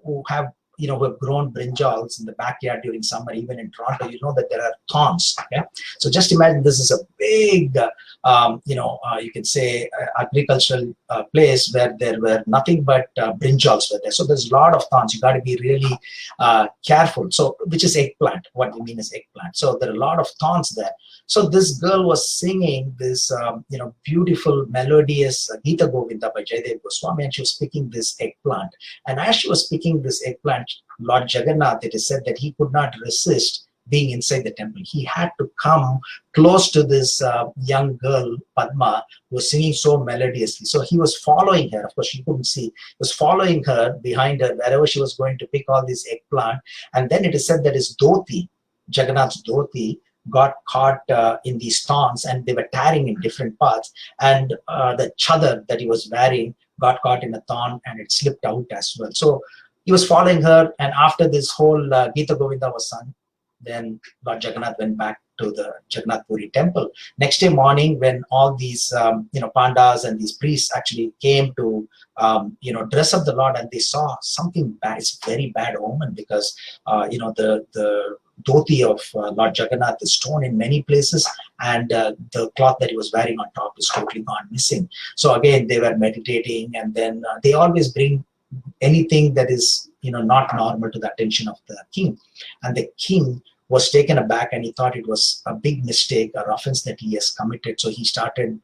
who have, who have grown brinjals in the backyard during summer, even in Toronto, you know that there are thorns. Okay? So just imagine this is a big, you can say agricultural place where there were nothing but brinjals were there. So there's a lot of thorns. You got to be really careful. So which is eggplant. What we mean is eggplant. So there are a lot of thorns there. So this girl was singing this, beautiful melodious Gita Govinda by Jayadev Goswami, and she was picking this eggplant. And as she was picking this eggplant, Lord Jagannath, it is said that he could not resist being inside the temple. He had to come close to this young girl, Padma, who was singing so melodiously. So he was following her. Of course, she couldn't see. He was following her, behind her, wherever she was going to pick all this eggplant. And then it is said that his dhoti, Jagannath's dhoti, got caught in these thorns, and they were tearing in different parts. And the chadar that he was wearing got caught in a thorn, and it slipped out as well. So he was following her, and after this whole Gita Govinda was sung, then Lord Jagannath went back to the Jagannath Puri temple. Next day morning, when all these pandas and these priests actually came to dress up the Lord, and they saw something bad. It's very bad omen, because the dhoti of Lord Jagannath is torn in many places, and the cloth that he was wearing on top is totally gone missing. So again, they were meditating, and then they always bring anything that is not normal to the attention of the king. And the king was taken aback, and he thought it was a big mistake, or offense that he has committed. So he started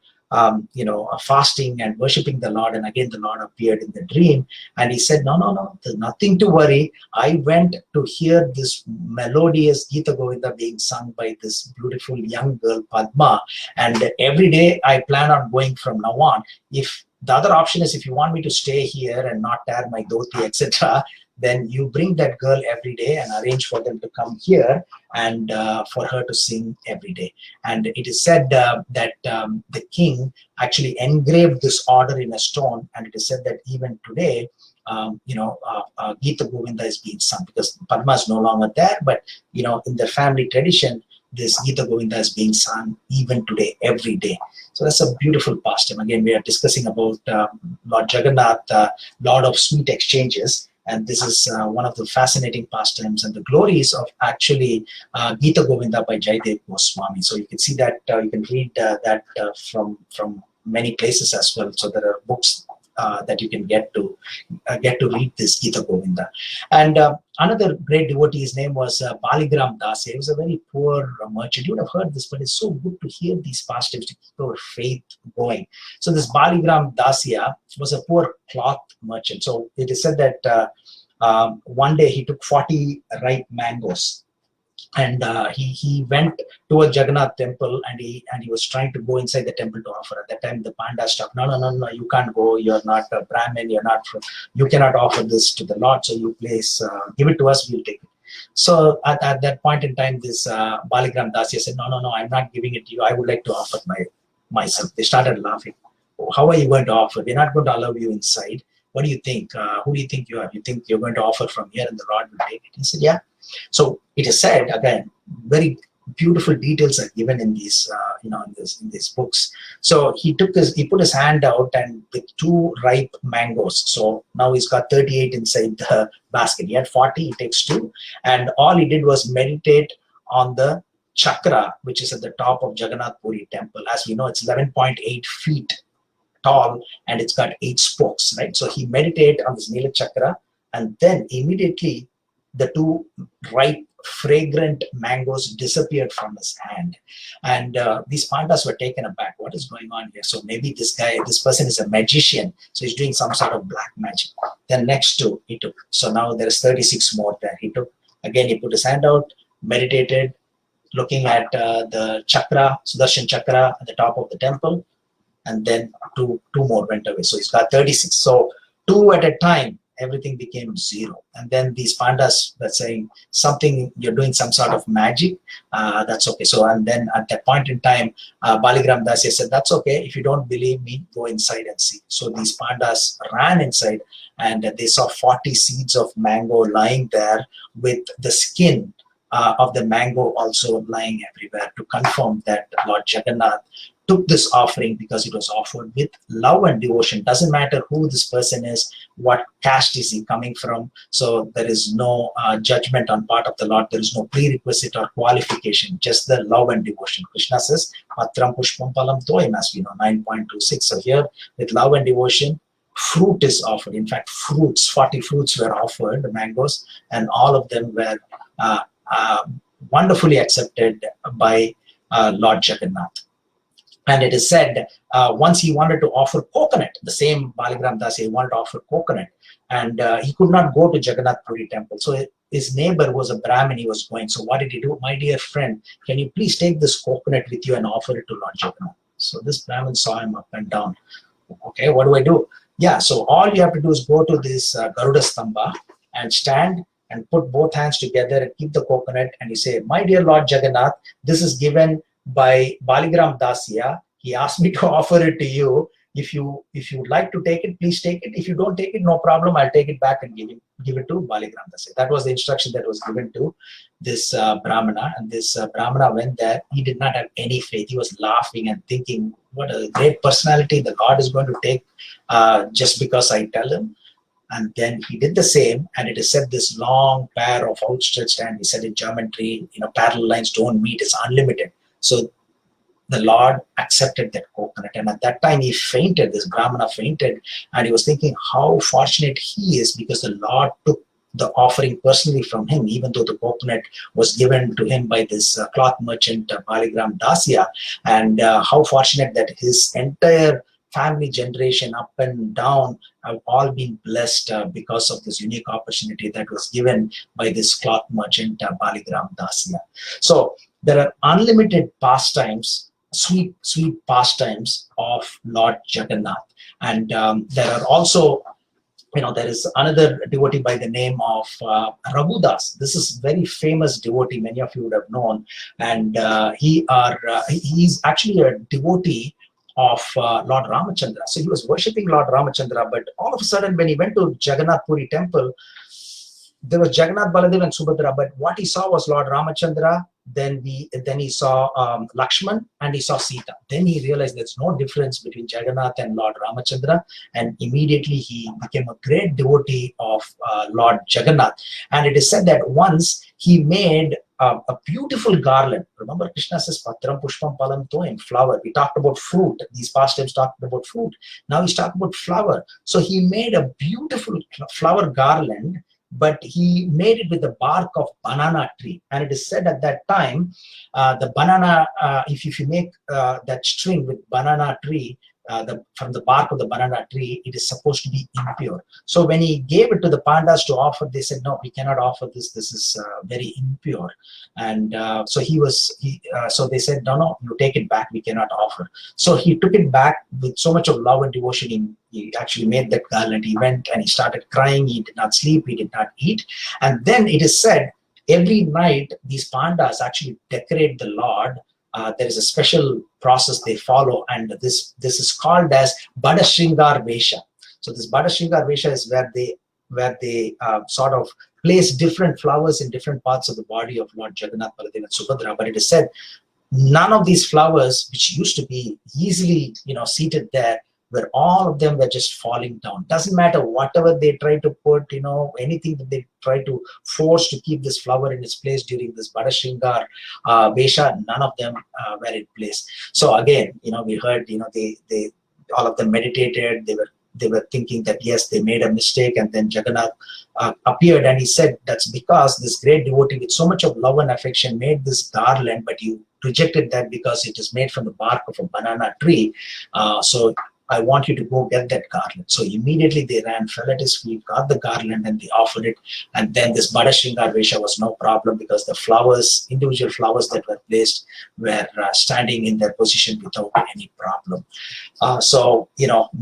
fasting and worshipping the Lord. And again, the Lord appeared in the dream, and he said, no, there's nothing to worry. I went to hear this melodious Gita Govinda being sung by this beautiful young girl, Padma. And every day I plan on going from now on. If the other option is, if you want me to stay here and not tear my dhoti, etc., then you bring that girl every day and arrange for them to come here, and for her to sing every day. And it is said that the king actually engraved this order in a stone, and it is said that even today, Gita Govinda is being sung, because Padma is no longer there, but in their family tradition, this Gita Govinda is being sung even today, every day. So that's a beautiful pastime. Again, we are discussing about Lord Jagannath, Lord of Sweet Exchanges. And this is one of the fascinating pastimes and the glories of actually Gita Govinda by Jayadev Goswami. So you can see that, you can read that from many places as well. So there are books that you can get to read this Gita Govinda. And another great devotee, his name was Baligram Das. He was a very poor merchant. You would have heard this, but it's so good to hear these pastimes to keep our faith going. So this Baligram Dasya was a poor cloth merchant. So it is said that one day he took 40 ripe mangoes, And he went towards Jagannath temple, and he was trying to go inside the temple to offer. At that time, the panda stopped. No, you can't go. You're not a Brahmin. You cannot offer this to the Lord. So you please give it to us. We'll take it. So at that point in time, this Baligram Dasya said, no, I'm not giving it to you. I would like to offer myself. They started laughing. How are you going to offer? We're not going to allow you inside. What do you think? Who do you think you are? You think you're going to offer from here and the Lord will take it? He said, yeah. So it is said, again, very beautiful details are given in these, in these books. So he put his hand out, and with 2 ripe mangoes. So now he's got 38 inside the basket. He had 40, he takes 2. And all he did was meditate on the chakra, which is at the top of Jagannath Puri temple. As we know, it's 11.8 feet tall, and it's got 8 spokes, right? So he meditated on this Nila chakra, and then immediately the 2 ripe, fragrant mangoes disappeared from his hand. And these pandas were taken aback. What is going on here? So maybe this person is a magician. So he's doing some sort of black magic. Then next 2 he took. So now there's 36 more there. He took. Again, he put his hand out, meditated, looking at the chakra, Sudarshan chakra at the top of the temple. And then two more went away. So he's got 36. So 2 at a time, everything became 0. And then these pandas were saying, something, you're doing some sort of magic. That's okay. So, and then at that point in time, Baligram Dasya said, that's okay. If you don't believe me, go inside and see. So these pandas ran inside, and they saw 40 seeds of mango lying there, with the skin of the mango also lying everywhere, to confirm that Lord Jagannath took this offering because it was offered with love and devotion. Doesn't matter who this person is, what caste is he coming from. So there is no judgment on part of the Lord. There is no prerequisite or qualification, just the love and devotion. Krishna says, Patram Pushpam Palam Toim, as we know, 9.26. So here, with love and devotion, fruit is offered. In fact, 40 fruits were offered, the mangoes, and all of them were wonderfully accepted by Lord Jagannath. And it is said, once he wanted to offer coconut, the same Baligram Dasya, he wanted to offer coconut, and he could not go to Jagannath Puri temple. So his neighbor was a Brahmin, he was going. So what did he do? My dear friend, can you please take this coconut with you and offer it to Lord Jagannath? So this Brahmin saw him up and down. Okay, what do I do? Yeah, so all you have to do is go to this Garuda Stamba and stand and put both hands together and keep the coconut, and you say, my dear Lord Jagannath, this is given by Baligram Dasya. He asked me to offer it to you. If you would like to take it, please take it. If you don't take it, no problem. I'll take it back and give it to Baligram Dasya. That was the instruction that was given to this Brahmana. And this Brahmana went there. He did not have any faith. He was laughing and thinking, what a great personality the Lord is going to take just because I tell him. And then he did the same, and it is said this long pair of outstretched hand, he said in geometry, parallel lines don't meet, it's unlimited. So the Lord accepted that coconut, and at that time he fainted, this Brahmana fainted, and he was thinking how fortunate he is, because the Lord took the offering personally from him, even though the coconut was given to him by this cloth merchant Baligram Dasya, and how fortunate that his entire family generation up and down have all been blessed because of this unique opportunity that was given by this cloth merchant Baligram Dasya. So there are unlimited pastimes, sweet pastimes of Lord Jagannath. And there are also, there is another devotee by the name of Raghudas. This is very famous devotee, many of you would have known. And he's actually a devotee of Lord Ramachandra. So he was worshipping Lord Ramachandra, but all of a sudden when he went to Jagannath Puri temple, there was Jagannath, Baladev and Subhadra, but what he saw was Lord Ramachandra, then he saw Lakshman, and he saw Sita. Then he realized there's no difference between Jagannath and Lord Ramachandra, and immediately he became a great devotee of Lord Jagannath. And it is said that once he made a beautiful garland. Remember, Krishna says, Patram Pushpam Palam Toim, flower. We talked about fruit. These past times talked about fruit. Now he's talking about flower. So he made a beautiful flower garland, but he made it with the bark of banana tree. And it is said at that time, the banana, if you make that string with banana tree, from the bark of the banana tree, it is supposed to be impure. So when he gave it to the pandas to offer, they said, no, we cannot offer this. This is very impure. And so so they said, no, you take it back. We cannot offer. So he took it back with so much of love and devotion. He actually made that garland. He went and he started crying. He did not sleep. He did not eat. And then it is said, every night these pandas actually decorate the Lord. There is a special process they follow, and this is called as Bada Shringar Vesha. So this Bada Shringar Vesha is where they sort of place different flowers in different parts of the body of Lord Jagannath, Baladev, and Subhadra. But it is said none of these flowers, which used to be easily seated there, where all of them were just falling down. Doesn't matter whatever they try to put, anything that they try to force to keep this flower in its place during this Bada Shringar Vesha, none of them were in place. So again, we heard, they all of them meditated. They were thinking that yes, they made a mistake, and then Jagannath appeared, and he said that's because this great devotee with so much of love and affection made this garland, but you rejected that because it is made from the bark of a banana tree. So I want you to go get that garland. So immediately they ran, fell at his feet, got the garland, and they offered it. And then this Bada Shringar Vesha was no problem, because the flowers, individual flowers that were placed, were standing in their position without any problem. So,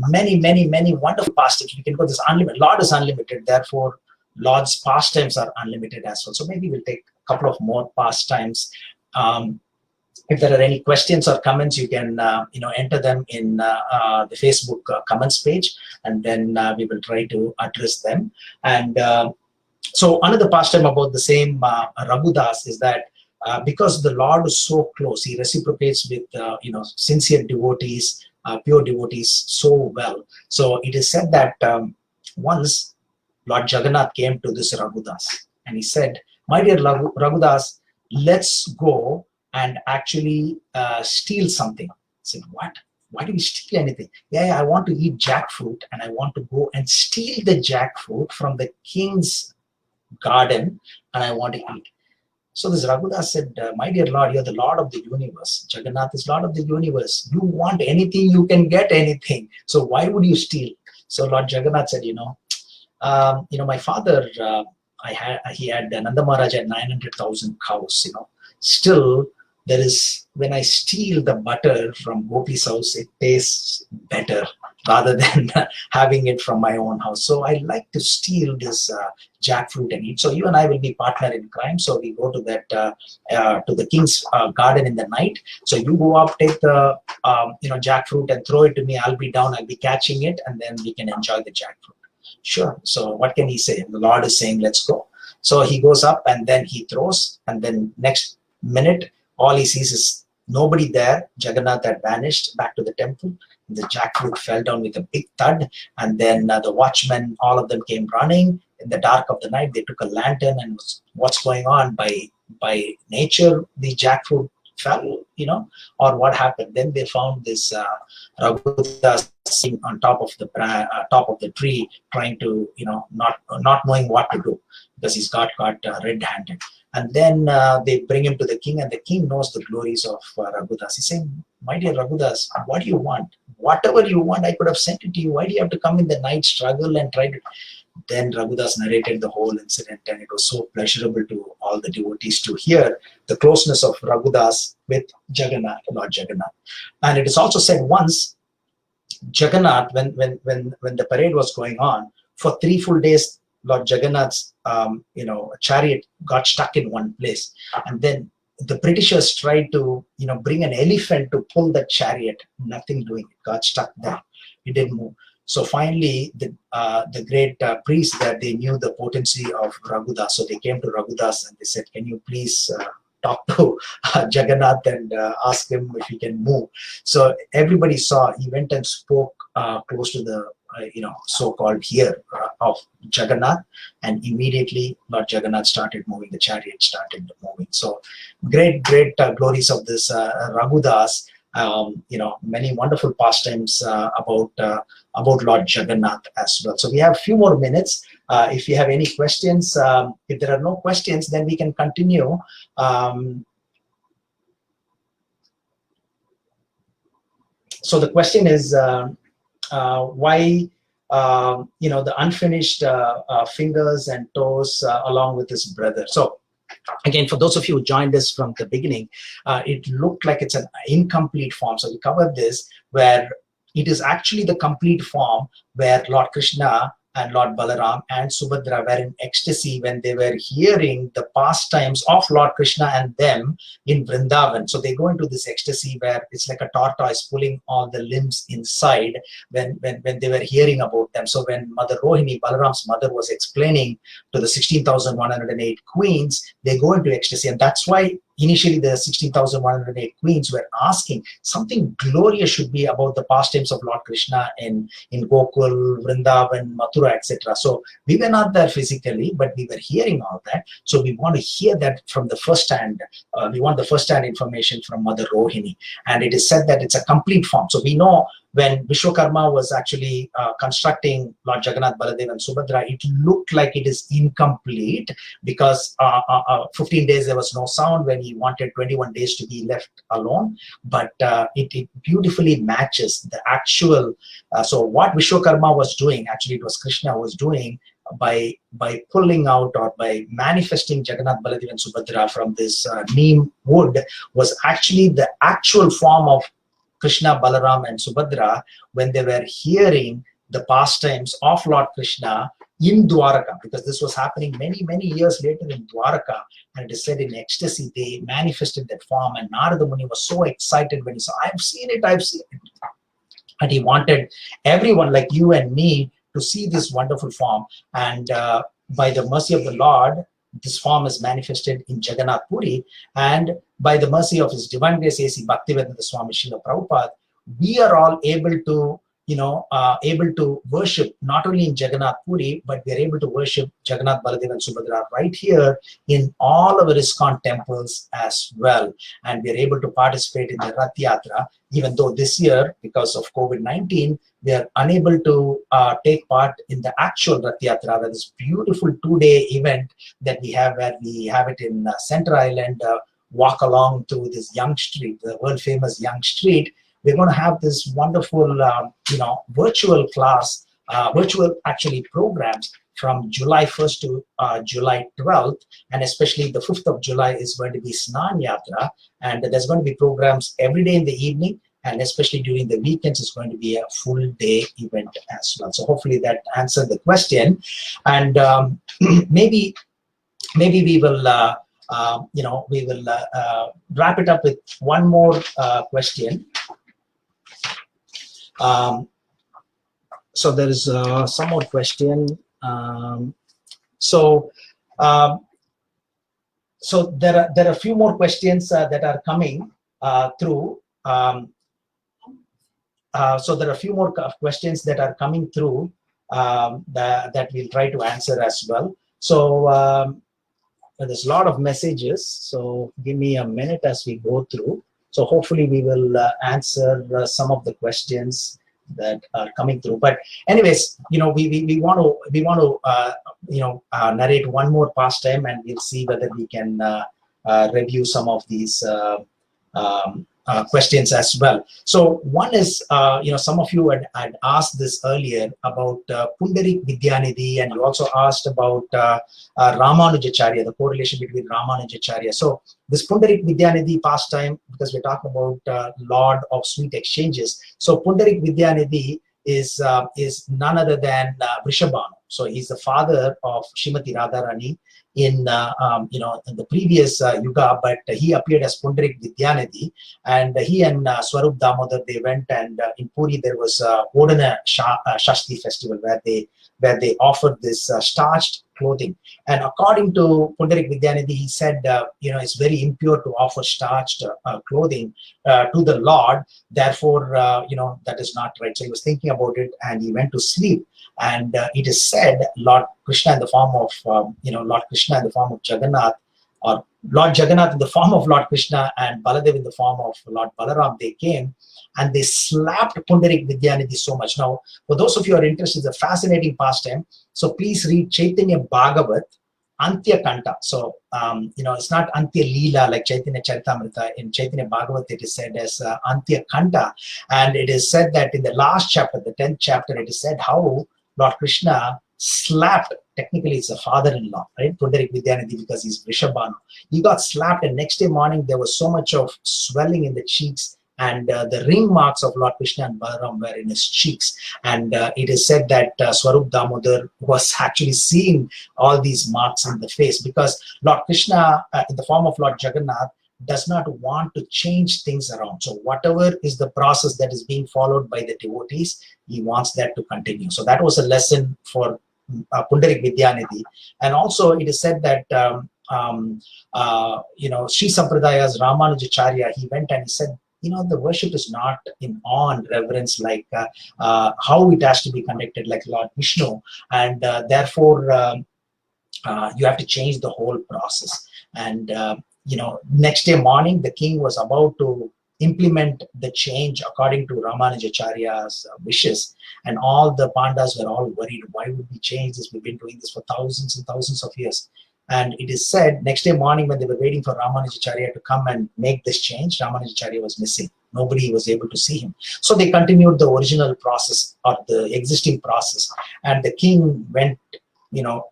many, many, many wonderful pastimes. We can go this unlimited. Lord is unlimited. Therefore, Lord's pastimes are unlimited as well. So maybe we'll take a couple of more pastimes. If there are any questions or comments, you can enter them in the Facebook comments page, and then we will try to address them. And so another pastime about the same Raghudas is that because the Lord is so close, he reciprocates with sincere devotees, pure devotees so well. So it is said that once Lord Jagannath came to this Raghudas, and he said, "My dear Raghudas, let's go and actually steal something." I said, "What? Why do we steal anything?" Yeah, I want to eat jackfruit, and I want to go and steal the jackfruit from the king's garden, and I want to eat. So this Raghudas said, "My dear Lord, you're the Lord of the universe. Jagannath is Lord of the universe. You want anything, you can get anything. So why would you steal?" So Lord Jagannath said, my father, he had Nanda Maharaj had 900,000 cows. Still, there is, when I steal the butter from Gopi's house, it tastes better rather than having it from my own house. So I like to steal this jackfruit and eat. So you and I will be partner in crime. So we go to that to the king's garden in the night. So you go up, take the jackfruit and throw it to me. I'll be down. I'll be catching it, and then we can enjoy the jackfruit. Sure. So what can he say? The Lord is saying, "Let's go." So he goes up, and then he throws, and then next minute, all he sees is nobody there. Jagannath had vanished back to the temple. The jackfruit fell down with a big thud, and then the watchmen, all of them came running in the dark of the night. They took a lantern, and what's going on? By nature, the jackfruit fell, or what happened? Then they found this Raghudas sitting on top of the tree, trying to, not knowing what to do, because he's got red-handed. And then they bring him to the king, and the king knows the glories of Raghudas. He's saying, "My dear Raghudas, what do you want? Whatever you want, I could have sent it to you. Why do you have to come in the night, struggle, and try to..." Then Raghudas narrated the whole incident, and it was so pleasurable to all the devotees to hear the closeness of Raghudas with Jagannath, Lord Jagannath. And it is also said once, Jagannath, when the parade was going on, for 3 full days, Lord Jagannath's chariot got stuck in one place, and then the Britishers tried to bring an elephant to pull the chariot. Nothing doing. It got stuck there. It didn't move. So finally, the great priest that they knew the potency of Raghudas, so they came to Raghudas and they said, "Can you please talk to Jagannath and ask him if he can move?" So everybody saw. He went and spoke close to the so-called ear of Jagannath, and immediately Lord Jagannath started moving. The chariot started moving. So great glories of this Raghudas. Many wonderful pastimes about Lord Jagannath as well. So we have a few more minutes. If you have any questions, if there are no questions, then we can continue. So the question is, why the unfinished fingers and toes along with his brother. So again, for those of you who joined us from the beginning, it looked like it's an incomplete form. So we covered this, where it is actually the complete form where Lord Krishna and Lord Balaram and Subhadra were in ecstasy when they were hearing the pastimes of Lord Krishna and them in Vrindavan. So they go into this ecstasy where it's like a tortoise pulling all the limbs inside when they were hearing about them. So when Mother Rohini, Balaram's mother, was explaining to the 16,108 queens, they go into ecstasy. And that's why initially the 16,108 queens were asking something glorious should be about the pastimes of Lord Krishna in Gokul, Vrindavan, Mathura, etc. So we were not there physically, but we were hearing all that. So we want to hear that from the first hand. We want the first hand information from Mother Rohini. And it is said that it's a complete form. So we know when Vishwakarma was actually constructing Lord Jagannath, Baladev and Subhadra, it looked like it is incomplete because 15 days there was no sound when he wanted 21 days to be left alone. But it beautifully matches the actual. So what Vishwakarma was doing, actually it was Krishna was doing by pulling out or by manifesting Jagannath, Baladev and Subhadra from this neem wood, was actually the actual form of Krishna, Balaram and Subhadra when they were hearing the pastimes of Lord Krishna in Dwaraka, because this was happening many years later in Dwaraka, and it is said in ecstasy they manifested that form, and Narada Muni was so excited when he saw, I've seen it, and he wanted everyone like you and me to see this wonderful form. And by the mercy of the Lord, this form is manifested in Jagannath Puri, and by the mercy of His Divine Grace A.C. Bhaktivedanta Swami Srila Prabhupada, we are all able to worship not only in Jagannath Puri, but we are able to worship Jagannath, Baladev and Subhadra right here in all our ISKCON temples as well. And we are able to participate in the Rath Yatra, even though this year, because of COVID-19, we are unable to take part in the actual Rath Yatra, this beautiful 2-day event that we have, where we have it in Center Island, walk along through this Young Street, the world famous Young Street. We're going to have this wonderful, virtual class, virtual actually programs from July 1st to July 12th, and especially the 5th of July is going to be Snan Yatra, and there's going to be programs every day in the evening, and especially during the weekends it's going to be a full day event as well. So hopefully that answered the question, and maybe we will wrap it up with one more question. So there is some more question. So there are a few more questions that are coming through. So there are a few more questions that are coming through that we'll try to answer as well. So there's a lot of messages. So give me a minute as we go through. So hopefully we will answer some of the questions that are coming through. But anyways, we want to narrate one more pastime, and we'll see whether we can review some of these questions as well. So one is, some of you had asked this earlier about Pundarik Vidyanidhi, and you also asked about Ramanujacharya, the correlation between Ramanujacharya. So this Pundarik Vidyanidhi pastime, because we're talking about Lord of Sweet Exchanges. So Pundarik Vidyanidhi is none other than Vrishabhanu. So he's the father of Srimati Radharani in the previous yuga, but he appeared as Pundarik Vidyanidhi, and he and Swarup Damodar, they went, and in Puri there was Odana Shashti festival where they offered this starched clothing. And according to Pundarik Vidyanidhi, he said, it's very impure to offer starched clothing to the Lord. Therefore, that is not right. So he was thinking about it, and he went to sleep. And it is said Lord Krishna in the form of, Lord Krishna in the form of Jagannath, or Lord Jagannath in the form of Lord Krishna, and Baladev in the form of Lord Balaram, they came and they slapped Pundarik Vidyanidhi so much. Now, for those of you who are interested, it's a fascinating pastime. So please read Chaitanya Bhagavat, Antya Kanta. So, it's not Antya Leela like Chaitanya Charitamrita. In Chaitanya Bhagavat, it is said as Antya Kanta. And it is said that in the last chapter, the 10th chapter, it is said how Lord Krishna slapped, technically it's a father-in-law, right? Pundarik Vidyanidhi, because he's Vrishabhanu. He got slapped, and next day morning, there was so much of swelling in the cheeks, and the ring marks of Lord Krishna and Balaram were in his cheeks. And it is said that Swarup Damodar was actually seeing all these marks in the face, because Lord Krishna, in the form of Lord Jagannath, does not want to change things around. So whatever is the process that is being followed by the devotees, he wants that to continue. So that was a lesson for Pundarik Vidyanidhi. And also it is said that Sri Sampradaya's Ramanujacharya, he went and he said, the worship is not in awe and reverence like how it has to be conducted like Lord Vishnu, and therefore you have to change the whole process. And next day morning, the king was about to implement the change according to Ramanujacharya's wishes, and all the Pandas were all worried. Why would we change this? We've been doing this for thousands and thousands of years. And it is said next day morning, when they were waiting for Ramanujacharya to come and make this change, Ramanujacharya was missing. Nobody was able to see him. So they continued the original process or the existing process. And the king went,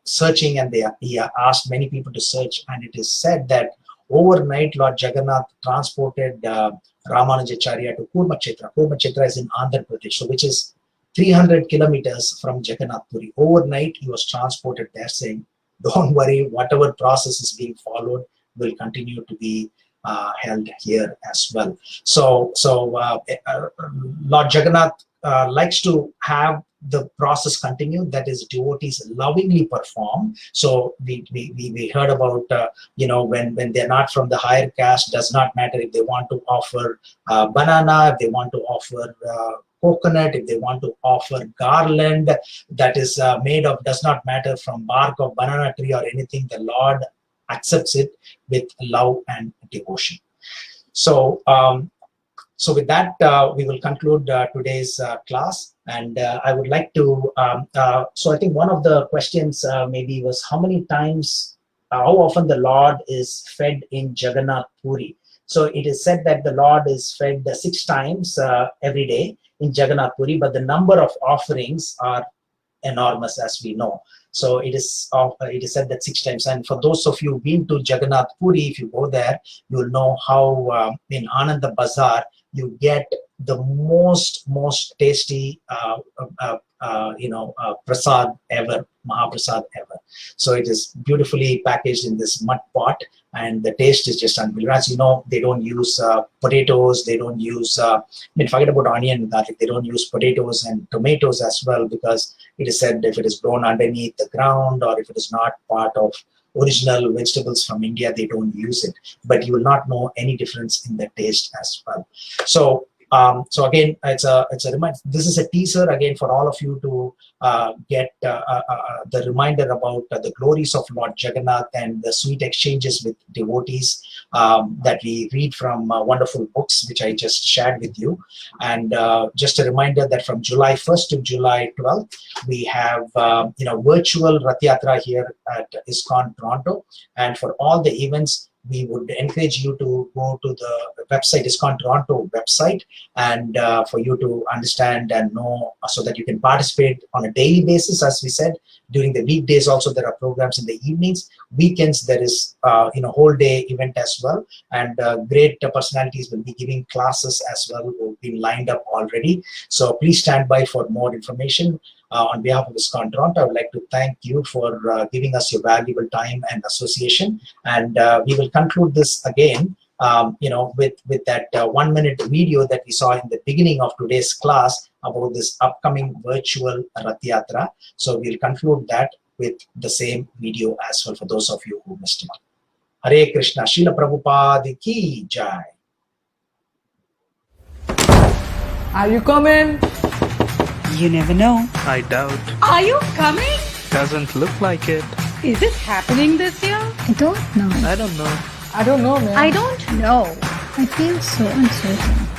searching, and he asked many people to search. And it is said that overnight, Lord Jagannath transported Ramanujacharya to Kurmakshetra. Kurmakshetra is in Andhra Pradesh, which is 300 kilometers from Jagannath Puri. Overnight, he was transported there, saying, don't worry, whatever process is being followed will continue to be held here as well. So Lord Jagannath likes to have the process continue, that is, devotees lovingly perform. So we heard about when they're not from the higher caste, does not matter if they want to offer banana, if they want to offer coconut, if they want to offer garland that is made of, does not matter, from bark of banana tree or anything, the Lord accepts it with love and devotion. So with that, we will conclude today's class. And I would like to, so I think one of the questions maybe was how often the Lord is fed in Jagannath Puri. So it is said that the Lord is fed 6 times every day in Jagannath Puri, but the number of offerings are enormous, as we know. So it is said that 6 times. And for those of you who've been to Jagannath Puri, if you go there, you will know how in Ananda Bazaar you get the most tasty prasad ever, Mahaprasad ever. So it is beautifully packaged in this mud pot, and the taste is just unbelievable. As you know, they don't use potatoes, they don't use, forget about onion and garlic, they don't use potatoes and tomatoes as well, because it is said if it is grown underneath the ground or if it is not part of original vegetables from India, they don't use it. But you will not know any difference in the taste as well. So again, it's a reminder. This is a teaser again for all of you to get the reminder about the glories of Lord Jagannath and the sweet exchanges with devotees that we read from wonderful books which I just shared with you. And just a reminder that from July 1st to July 12th, we have virtual Rath Yatra here at ISKCON Toronto. And for all the events, we would encourage you to go to the website, ISKCON Toronto website, and for you to understand and know, so that you can participate on a daily basis. As we said, during the weekdays also there are programs in the evenings. Weekends there is whole day event as well, and great personalities will be giving classes as well, who've been lined up already. So please stand by for more information. On behalf of ISKCON Toronto, I would like to thank you for giving us your valuable time and association. And we will conclude this again, with that 1-minute video that we saw in the beginning of today's class about this upcoming virtual Rath Yatra. So we'll conclude that with the same video as well for those of you who missed it. Hare Krishna, Srila Prabhupada ki jai. Are you coming? You never know. I doubt. Are you coming? Doesn't look like it. Is it happening this year? I don't know. I don't know. I don't know, man. I don't know. I feel so uncertain.